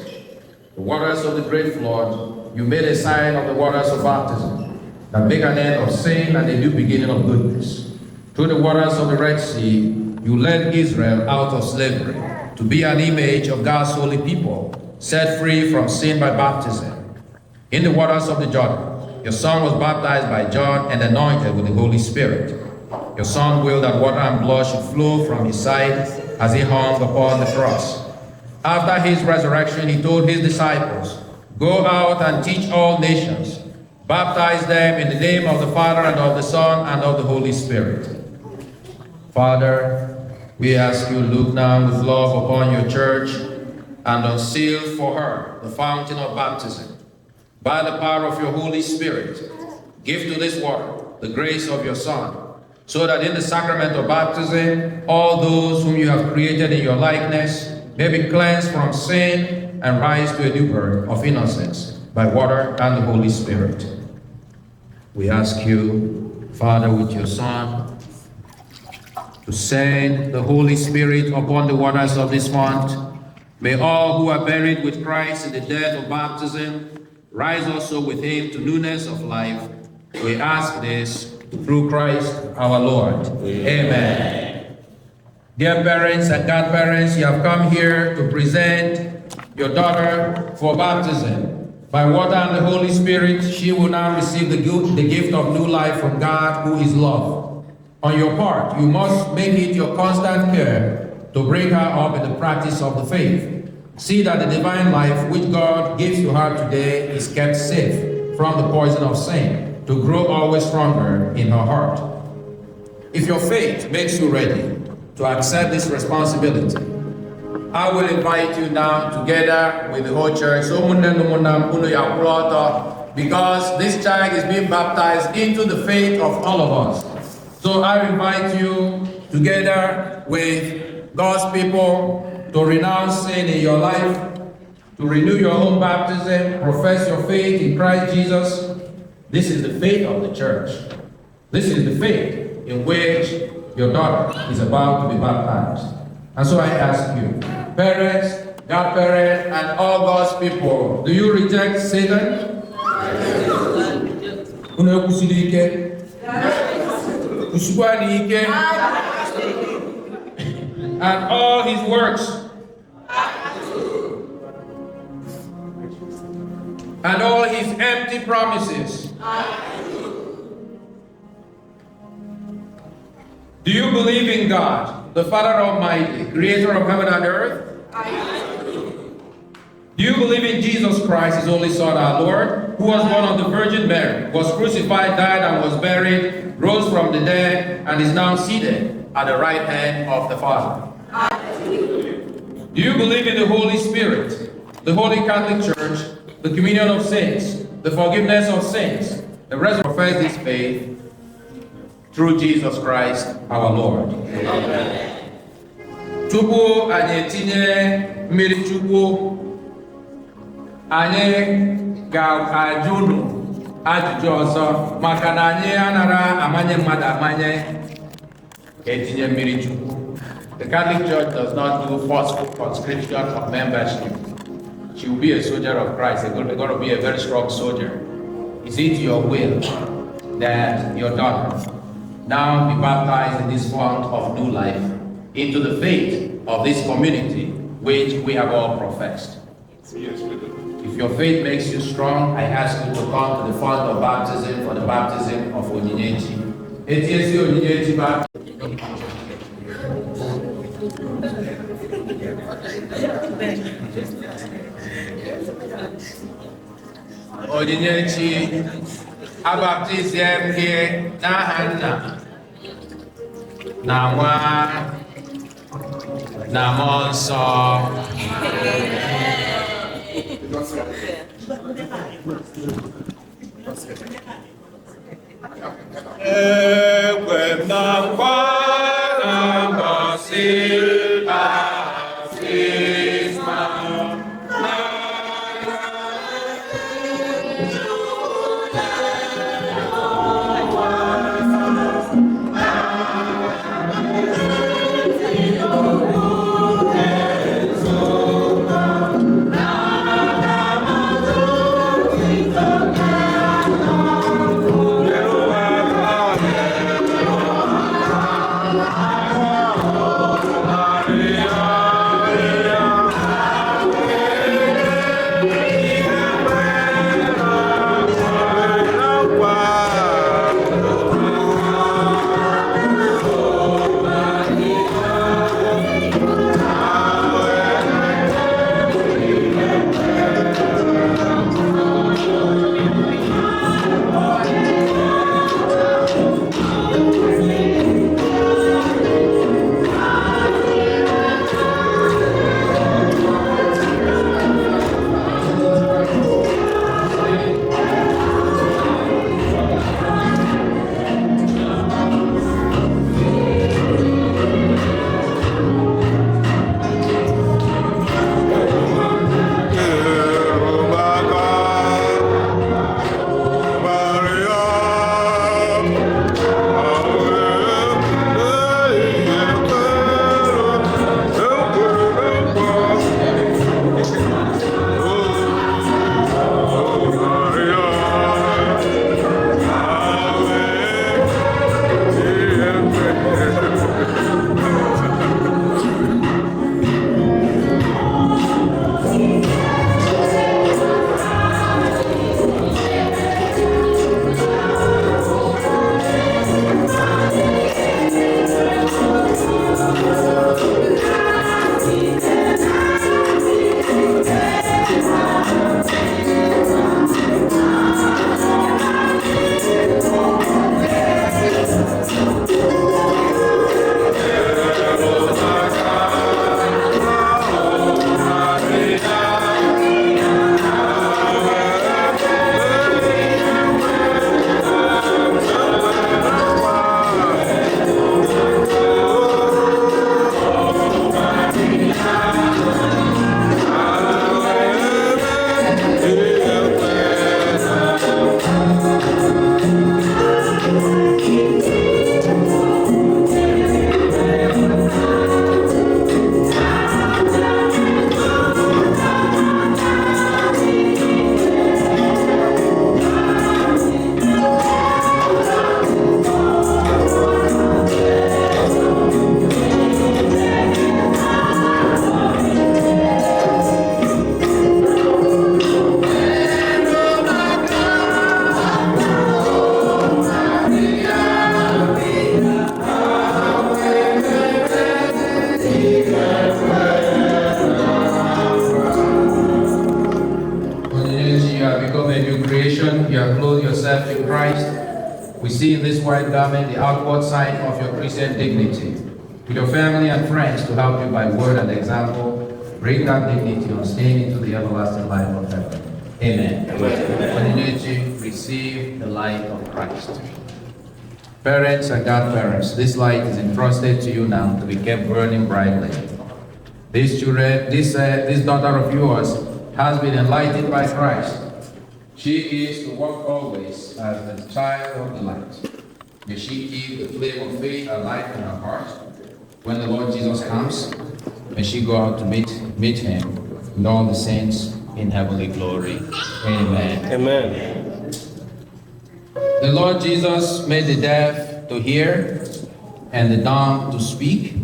The waters of the great flood, you made a sign of the waters of baptism, that make an end of sin and a new beginning of goodness. Through the waters of the Red Sea, you led Israel out of slavery, to be an image of God's holy people, set free from sin by baptism. In the waters of the Jordan, your Son was baptized by John and anointed with the Holy Spirit. Your Son willed that water and blood should flow from his side as he hung upon the cross. After his resurrection, he told his disciples, "Go out and teach all nations. Baptize them in the name of the Father and of the Son and of the Holy Spirit." Father, we ask you, look now with love upon your church and unseal for her the fountain of baptism. By the power of your Holy Spirit, give to this water the grace of your Son, so that in the sacrament of baptism, all those whom you have created in your likeness may be cleansed from sin and rise to a new birth of innocence by water and the Holy Spirit. We ask you, Father, with your Son, to send the Holy Spirit upon the waters of this font. May all who are buried with Christ in the death of baptism rise also with him to newness of life. We ask this through Christ our Lord. Amen. Dear parents and godparents, you have come here to present your daughter for baptism. By water and the Holy Spirit, she will now receive the gift of new life from God, who is love. On your part, you must make it your constant care to bring her up in the practice of the faith. See that the divine life which God gives to her today is kept safe from the poison of sin, to grow always stronger in her heart. If your faith makes you ready to accept this responsibility, I will invite you now, together with the whole church, because this child is being baptized into the faith of all of us. So I invite you, together with God's people, to renounce sin in your life, to renew your own baptism, profess your faith in Christ Jesus. This is the faith of the church. This is the faith in which your daughter is about to be baptized. And so I ask you, parents, godparents, and all God's people, do you reject Satan? And all his works, and all his empty promises. Do you believe in God, the Father Almighty, creator of heaven and earth? Do you believe in Jesus Christ, his only Son, our Lord, who was born of the Virgin Mary, was crucified, died, and was buried, rose from the dead, and is now seated at the right hand of the Father? Do you believe in the Holy Spirit, the Holy Catholic Church, the communion of saints, the forgiveness of sins, the resurrection? Profess this faith through Jesus Christ our Lord. Amen. Tupu anyị etinye mmiri Chukwu, anyị ga-ajụ unu ajụjụ ọzọ maka na anyị anara amanye mmadụ amanye ka etinye mmiri Chukwu. The Catholic Church does not do forceful conscription of membership. She will be a soldier of Christ. They're going to be a very strong soldier. Is it your will that your daughter now be baptized in this font of new life into the faith of this community which we have all professed? Yes, we do. If your faith makes you strong, I ask you to come to the font of baptism for the baptism of Onyinyechi. Etiesi Onyinyechi baptism. Onyinyechi abaptizem gị n'aha Nna na Nwa na Mmụọ Nsọ. Ekwe m na nkwa na mbọsị Baptismal. salvation, you have clothed yourself in Christ. We see in this white garment the outward sign of your Christian dignity. With your family and friends to help you by word and example, bring that dignity on staying into the everlasting life of heaven. Amen. Amen. Receive the light of Christ. Parents and godparents, this light is entrusted to you now to be kept burning brightly. This daughter of yours has been enlightened by Christ. She is to walk always as the child of the light. May she keep the flame of faith alive in her heart. When the Lord Jesus comes, may she go out to meet him with all the saints in heavenly glory. Amen. Amen. The Lord Jesus made the deaf to hear and the dumb to speak.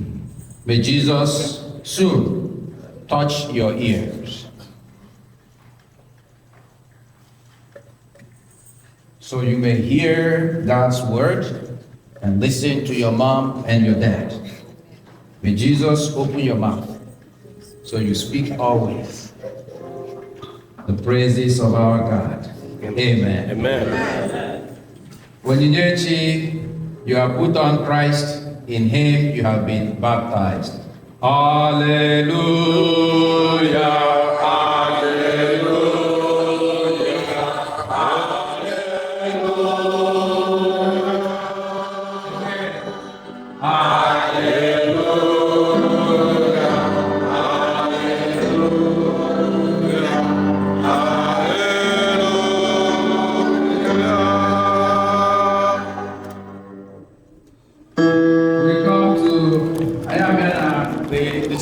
May Jesus soon touch your ears, so you may hear God's word and listen to your mom and your dad. May Jesus open your mouth so you speak always the praises of our God. Amen. Amen. When you have put on Christ, in him you have been baptized. Hallelujah.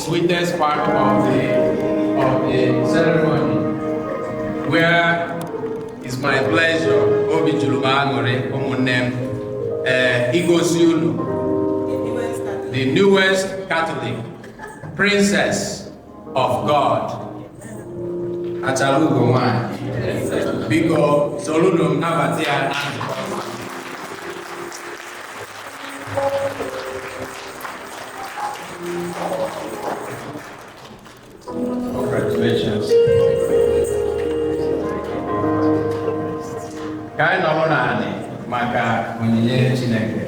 Sweetest part of the ceremony, where it's my pleasure, Obi Julumangore, Omunem, Igosiulu, the newest Catholic princess of God, Achalugo, because Solunum Nabatia. Congratulations. Kaya nọrọ naanị maka onyinye Chineke.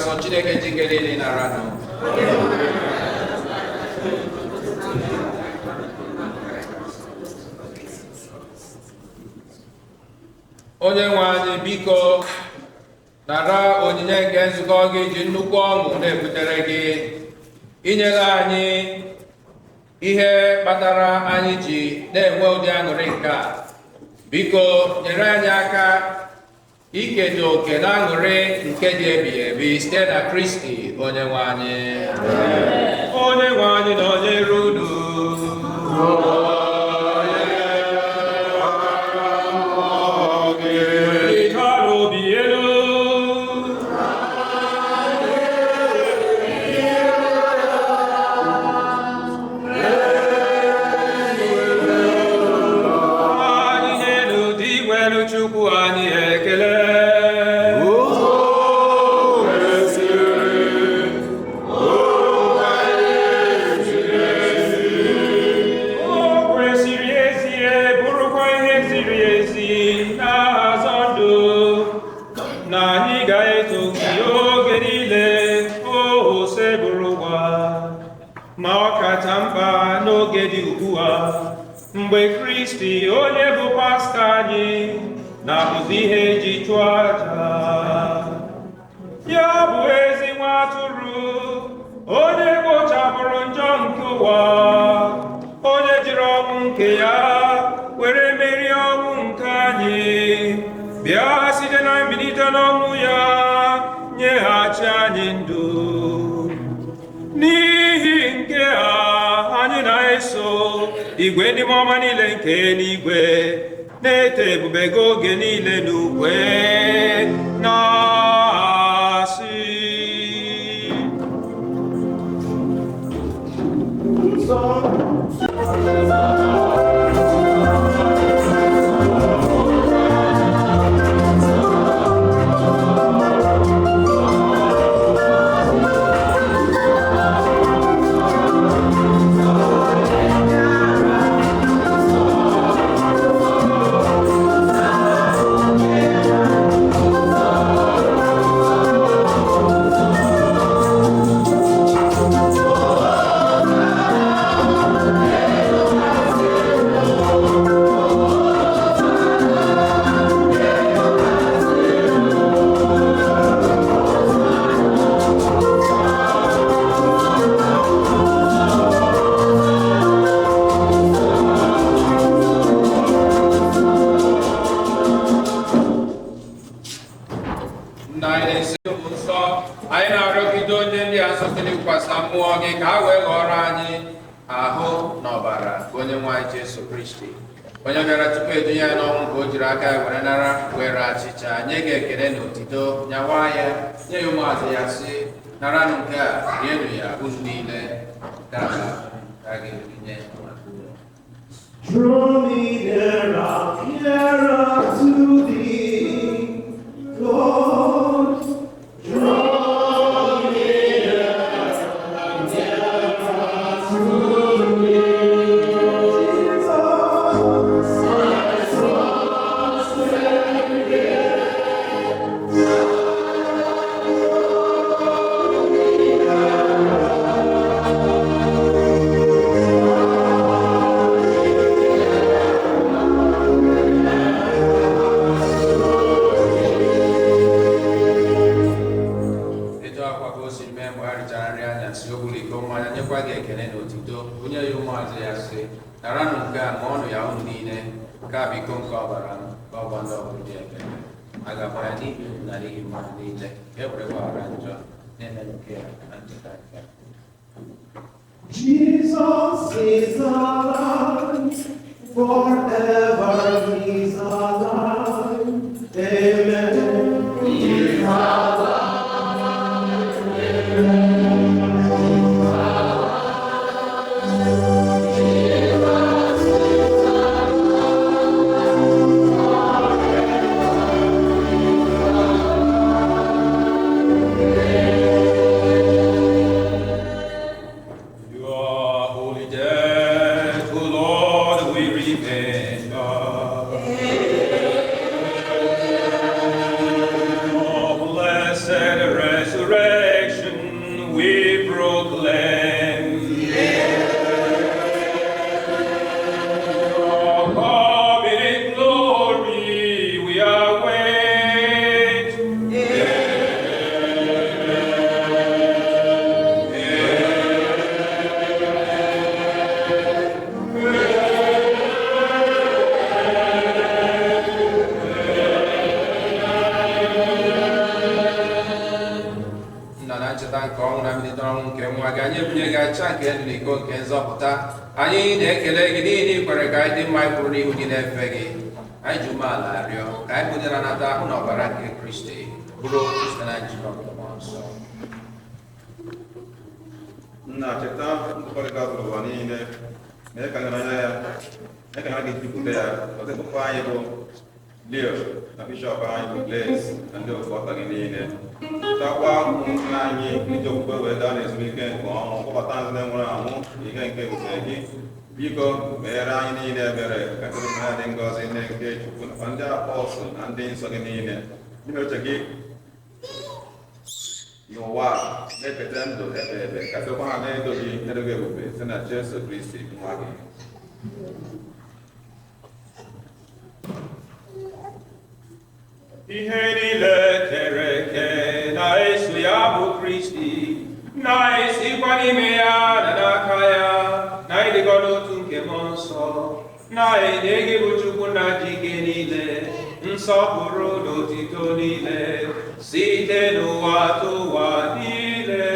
sọ Chineke jikere ịdị nara nụ. Onye nwe anyị biko nara onyinye nke nzukọ gị ji nnukwu ọṅụ na-ebutere gị inyere anyị ihe kpatara anyị ji na-enwe ụdị aṅụrị nke a. Biko nyere anyị aka iketa oke na aṅụrị nke dị ebighị ebi site na Kristi onye nwe anyị. Onye nwe anyị nọnyere unu. Mgbe Kristi onye bụ pasta anyị na-abụzi ihe eji chụọ aja, ya bụ ezi nwa atụrụ onye kpochapụrụ njọ nke ụwa, onye jiri ọnwụ nke ya were merie ọnwụ nke anyị, bịa site na mbilite n'ọnwụ ya nyeghachi anyị ndụ. N'ihi nke a anyị na-eso igwe ndị ọma niile nke eluigwe na-eto ebube gị oge niile n'ukwe na-asị mmụọ gị ka ha wee ghọrọ anyị ahụ na ọbara onye nwe anyị Jesu Kristi, onye bịara tupu edunye ya n'ọnwụ ka o jiri aka ya were nara were achịcha nye gị ekele na otito, nyawa ya nye ya ụmụazụ ya sị, naranụ nke a, rienụ ya unu niile, ka a ga-ebinye. Draw me nearer to thee, Lord. Draw me nearer to thee, Jesus, my soul's nyekwa gị ekele na otito, onye ya ụmụazụ ya sị, naranụ nke a ma ọnụ ya unu niile, ka biko nke ọbara m ka ọgba ndị ọbụla dị ekele, agakwa ya n'ihi unu na n'ihi mmadụ niile, ka e were gbaghara njọ na-eme nke ya na ncheta nke. Jesus is alive, forever he's alive, amen. He's alive, amen. You are holy dead, O Lord, we remember. nke nwa gị, anyị ebunye gị acha nke ndụ na iko nke nzọpụta. Anyị na-ekele gị n'ihi na ị kwere ka anyị dị mma ịkwụrụ n'ihu gị na-efe gị. Anyị ji umeala rịọ ka anyị kụnyere nata ahụ na ọbara nke Kristi bụrụ site na njikọ nke mmụọ nsọ. Nna, cheta ndụkọrịta zụrụ ụwa niile, mee ka nranya ya, mee ka ha ga-ejikwute ya. Ọzọ anyị bụ Leo na bishọp anyị bụ Blaise na ndị otu ọka gị niile. Chakwa ụmụnna anyị iji okwukwe wee gaa n'ezumike nke ọnwụ, kpọbata ndị nwụrụ anwụ ihe nke ebube gị. Biko meere anyị niile ebere ka ndị ya dị ngọzi nne nke Chukwu nakwa ndị apọstụl na ndị nsọ gị niile. Ndị oche gị n'ụwa na-ekete ndụ ebe ebe ka dokwa ha na-edo gị edoghị ebube site na Jesu Kristi nwa gị. Ihe niile kere eke na-eso ya bụ Kristi, na-esikwa n'ime ya na n'aka ya, na-ịdịkọ n'otu nke mmụọ nsọ, na-enye gị bụ Chukwu na ji ike niile, nsọpụrụ na otito niile, site n'ụwa tụwa niile.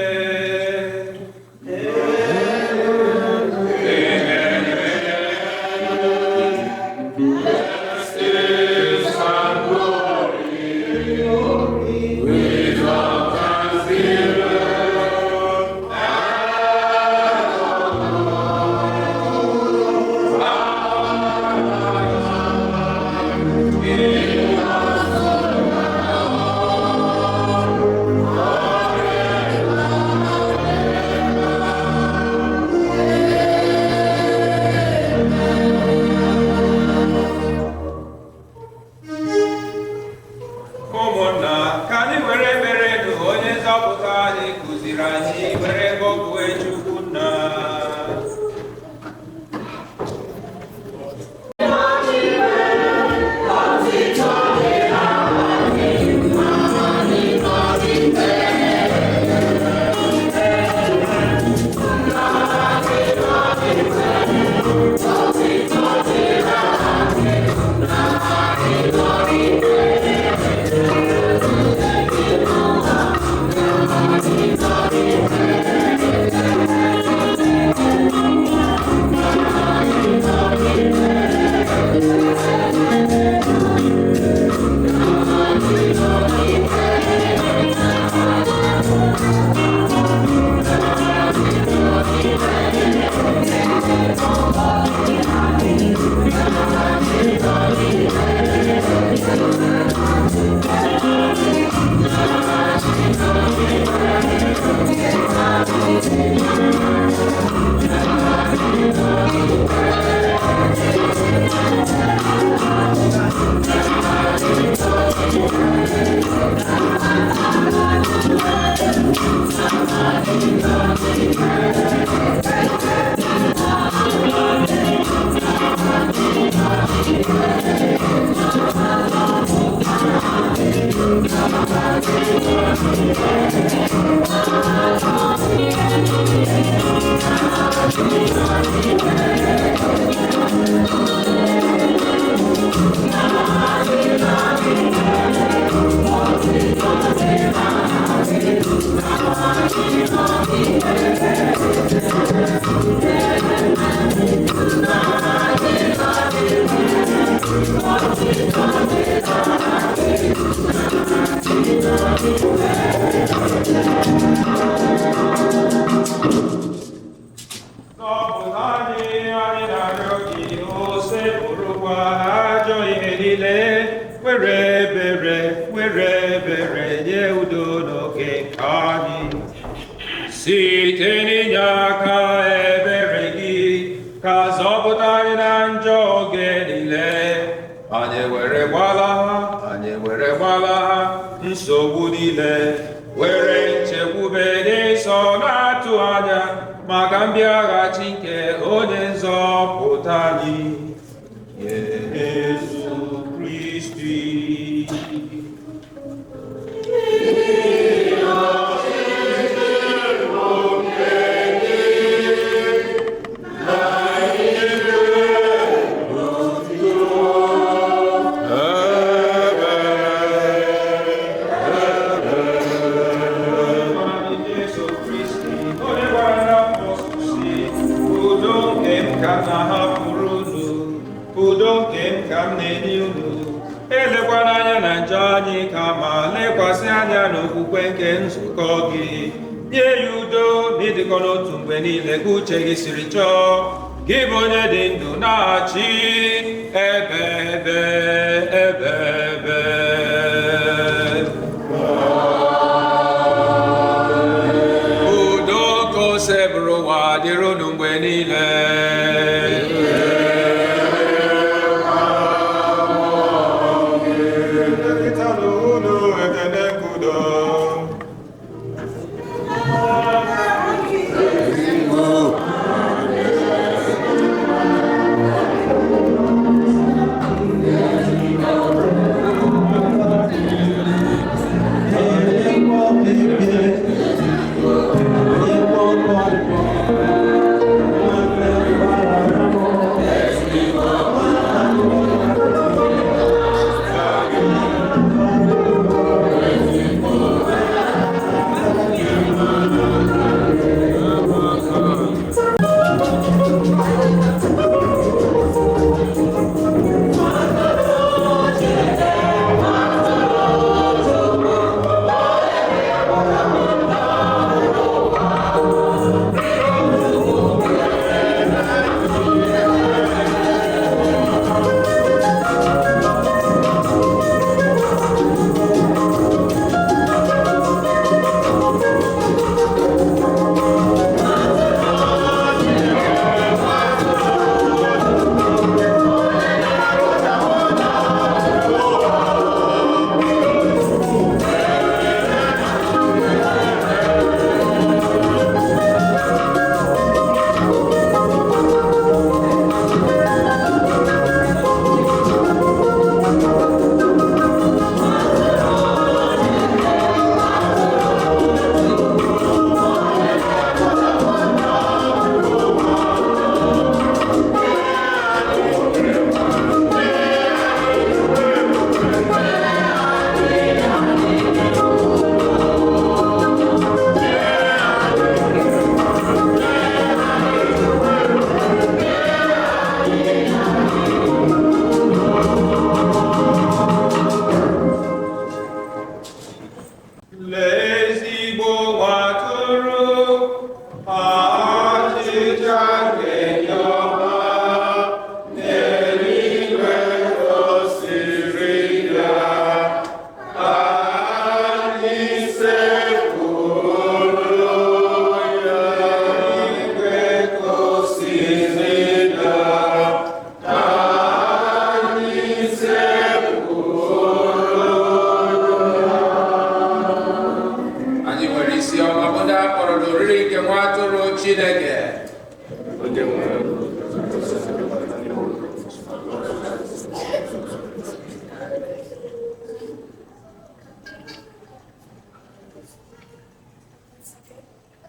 nsogbu niile were nchekwube n'ịsọ na-atụ anya maka mbịaghachi nke onye nzọpụta anyị Yesu Kristi. ka m na-enye unu. Elekwana anya na njọ anyị kama lekwasị anya n'okwukwe nke nzukọ gị. Nye ya udo na ịdịkọ n'otu mgbe niile ka uche gị siri chọọ. Gị bụ onye dị ndụ na-achị ebe ebe ebe ebe. Udo ka o sebụrụ ụwa dịrị unu mgbe niile.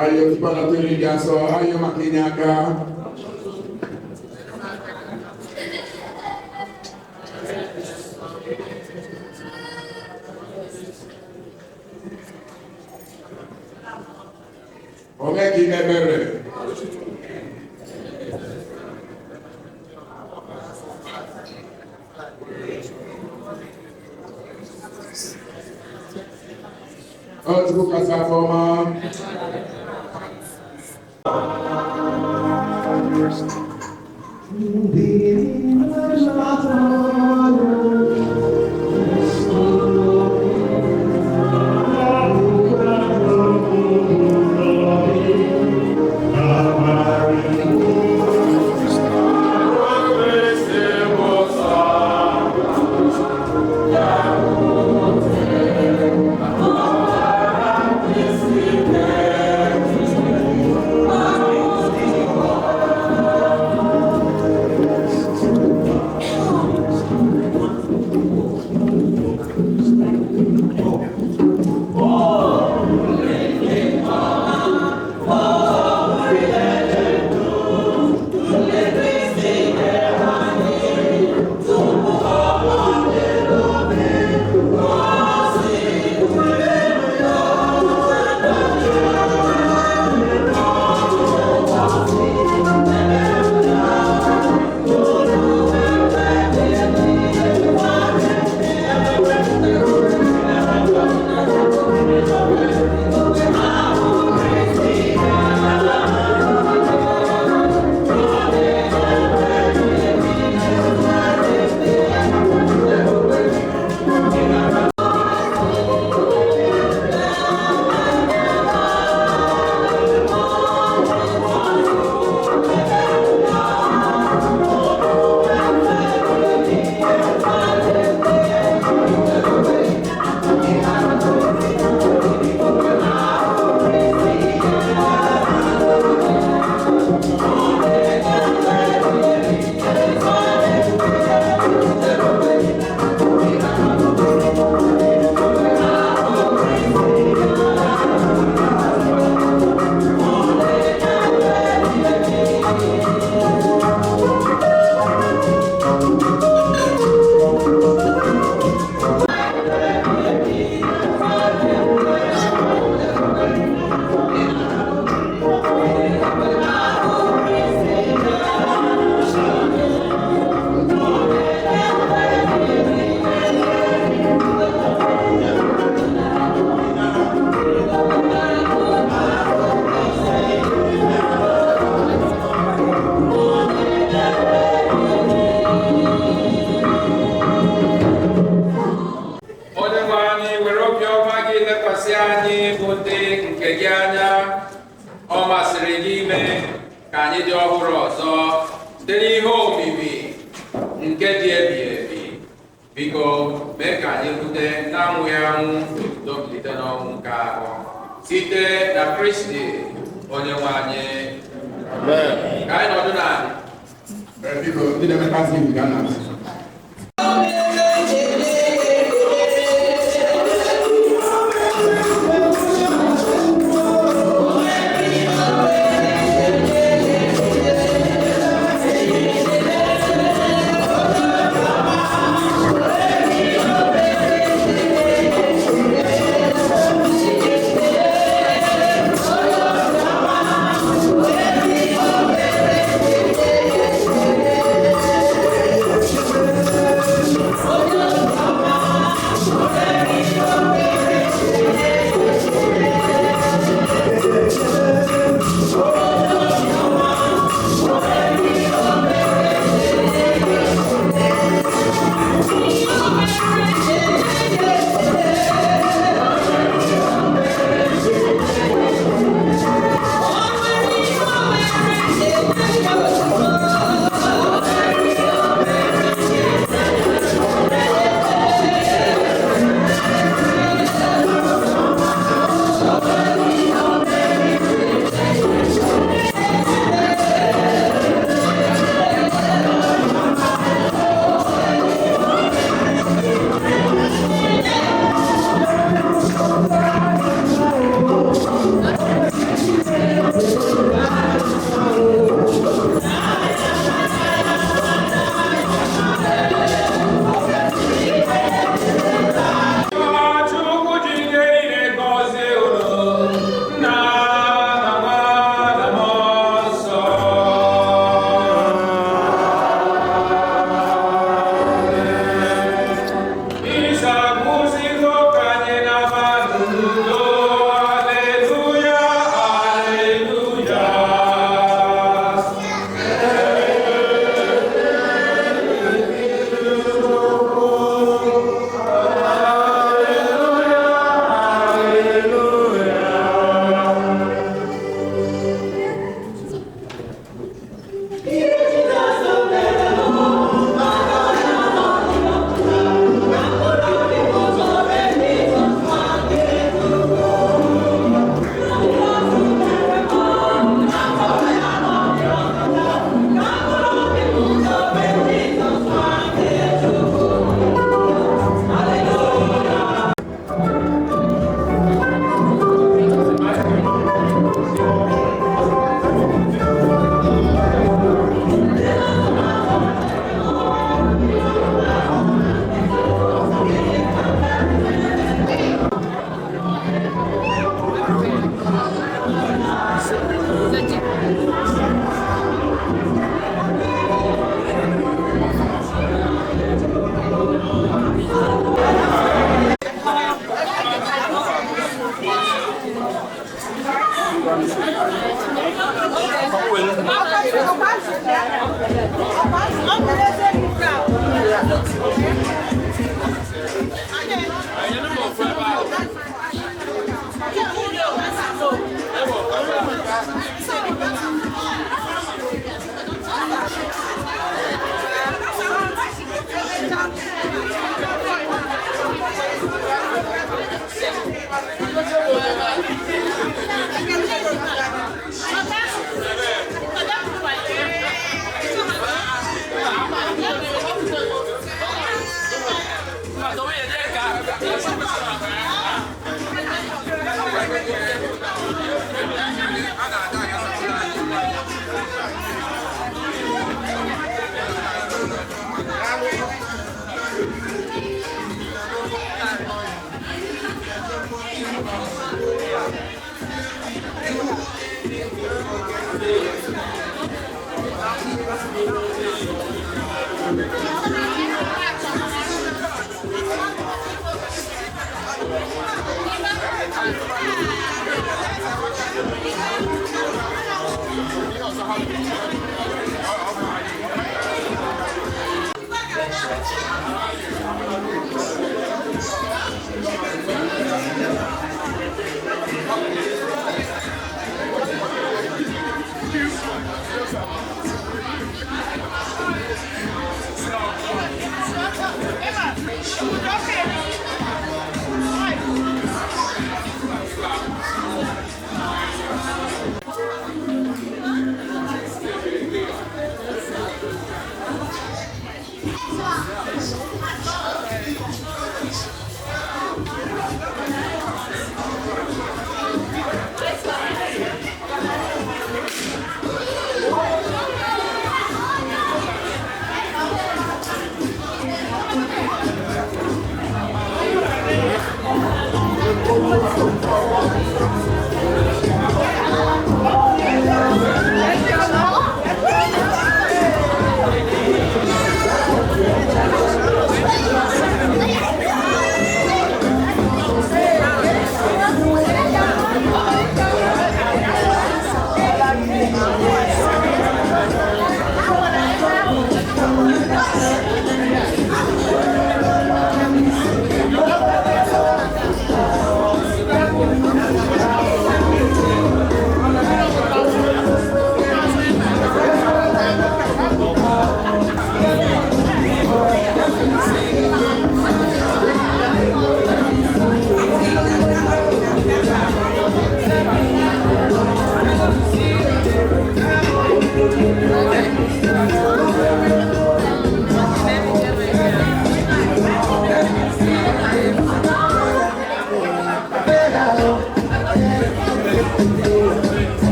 Ayo kipala tuli diaso, ayo makinyaka. Omeki nebere. Otu kasafoma. anyị dị ọhụrụ ọzọ site n'ihe omimi nke dị ebighị ebi. Biko mee ka anyị rute na-anwụghị anwụ n'otuto mbilite n'ọnwụ nke ahụ site na Kristi onye nwe anyị. Ka anyị nọdụ n'ala. Biko, ndị na-emekasị iwu ga na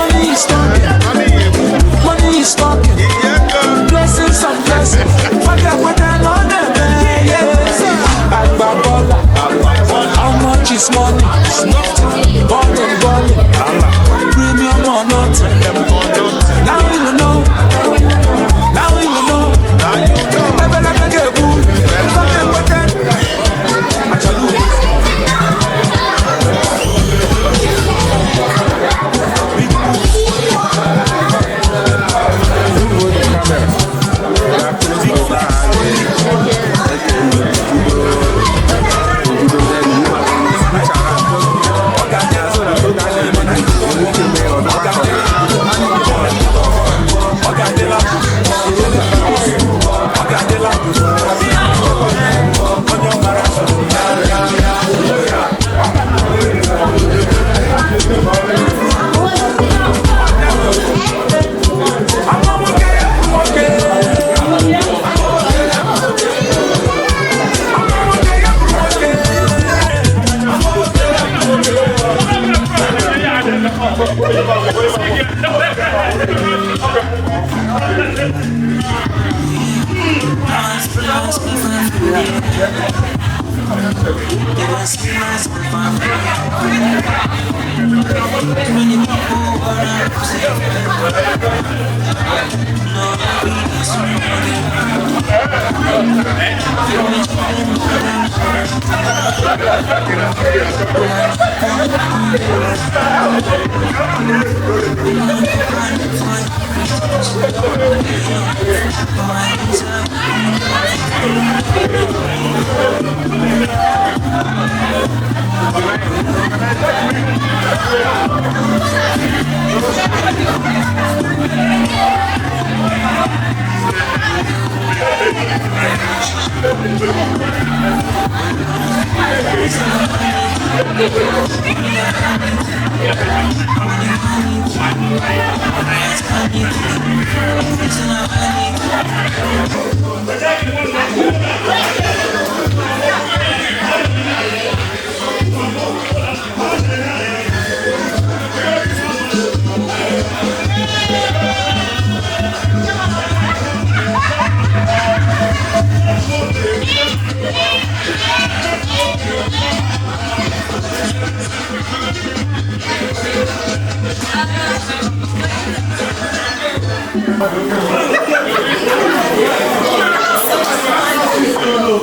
Money is talking. Blessings and blessings.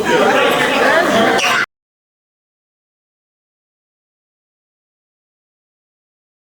Yeah.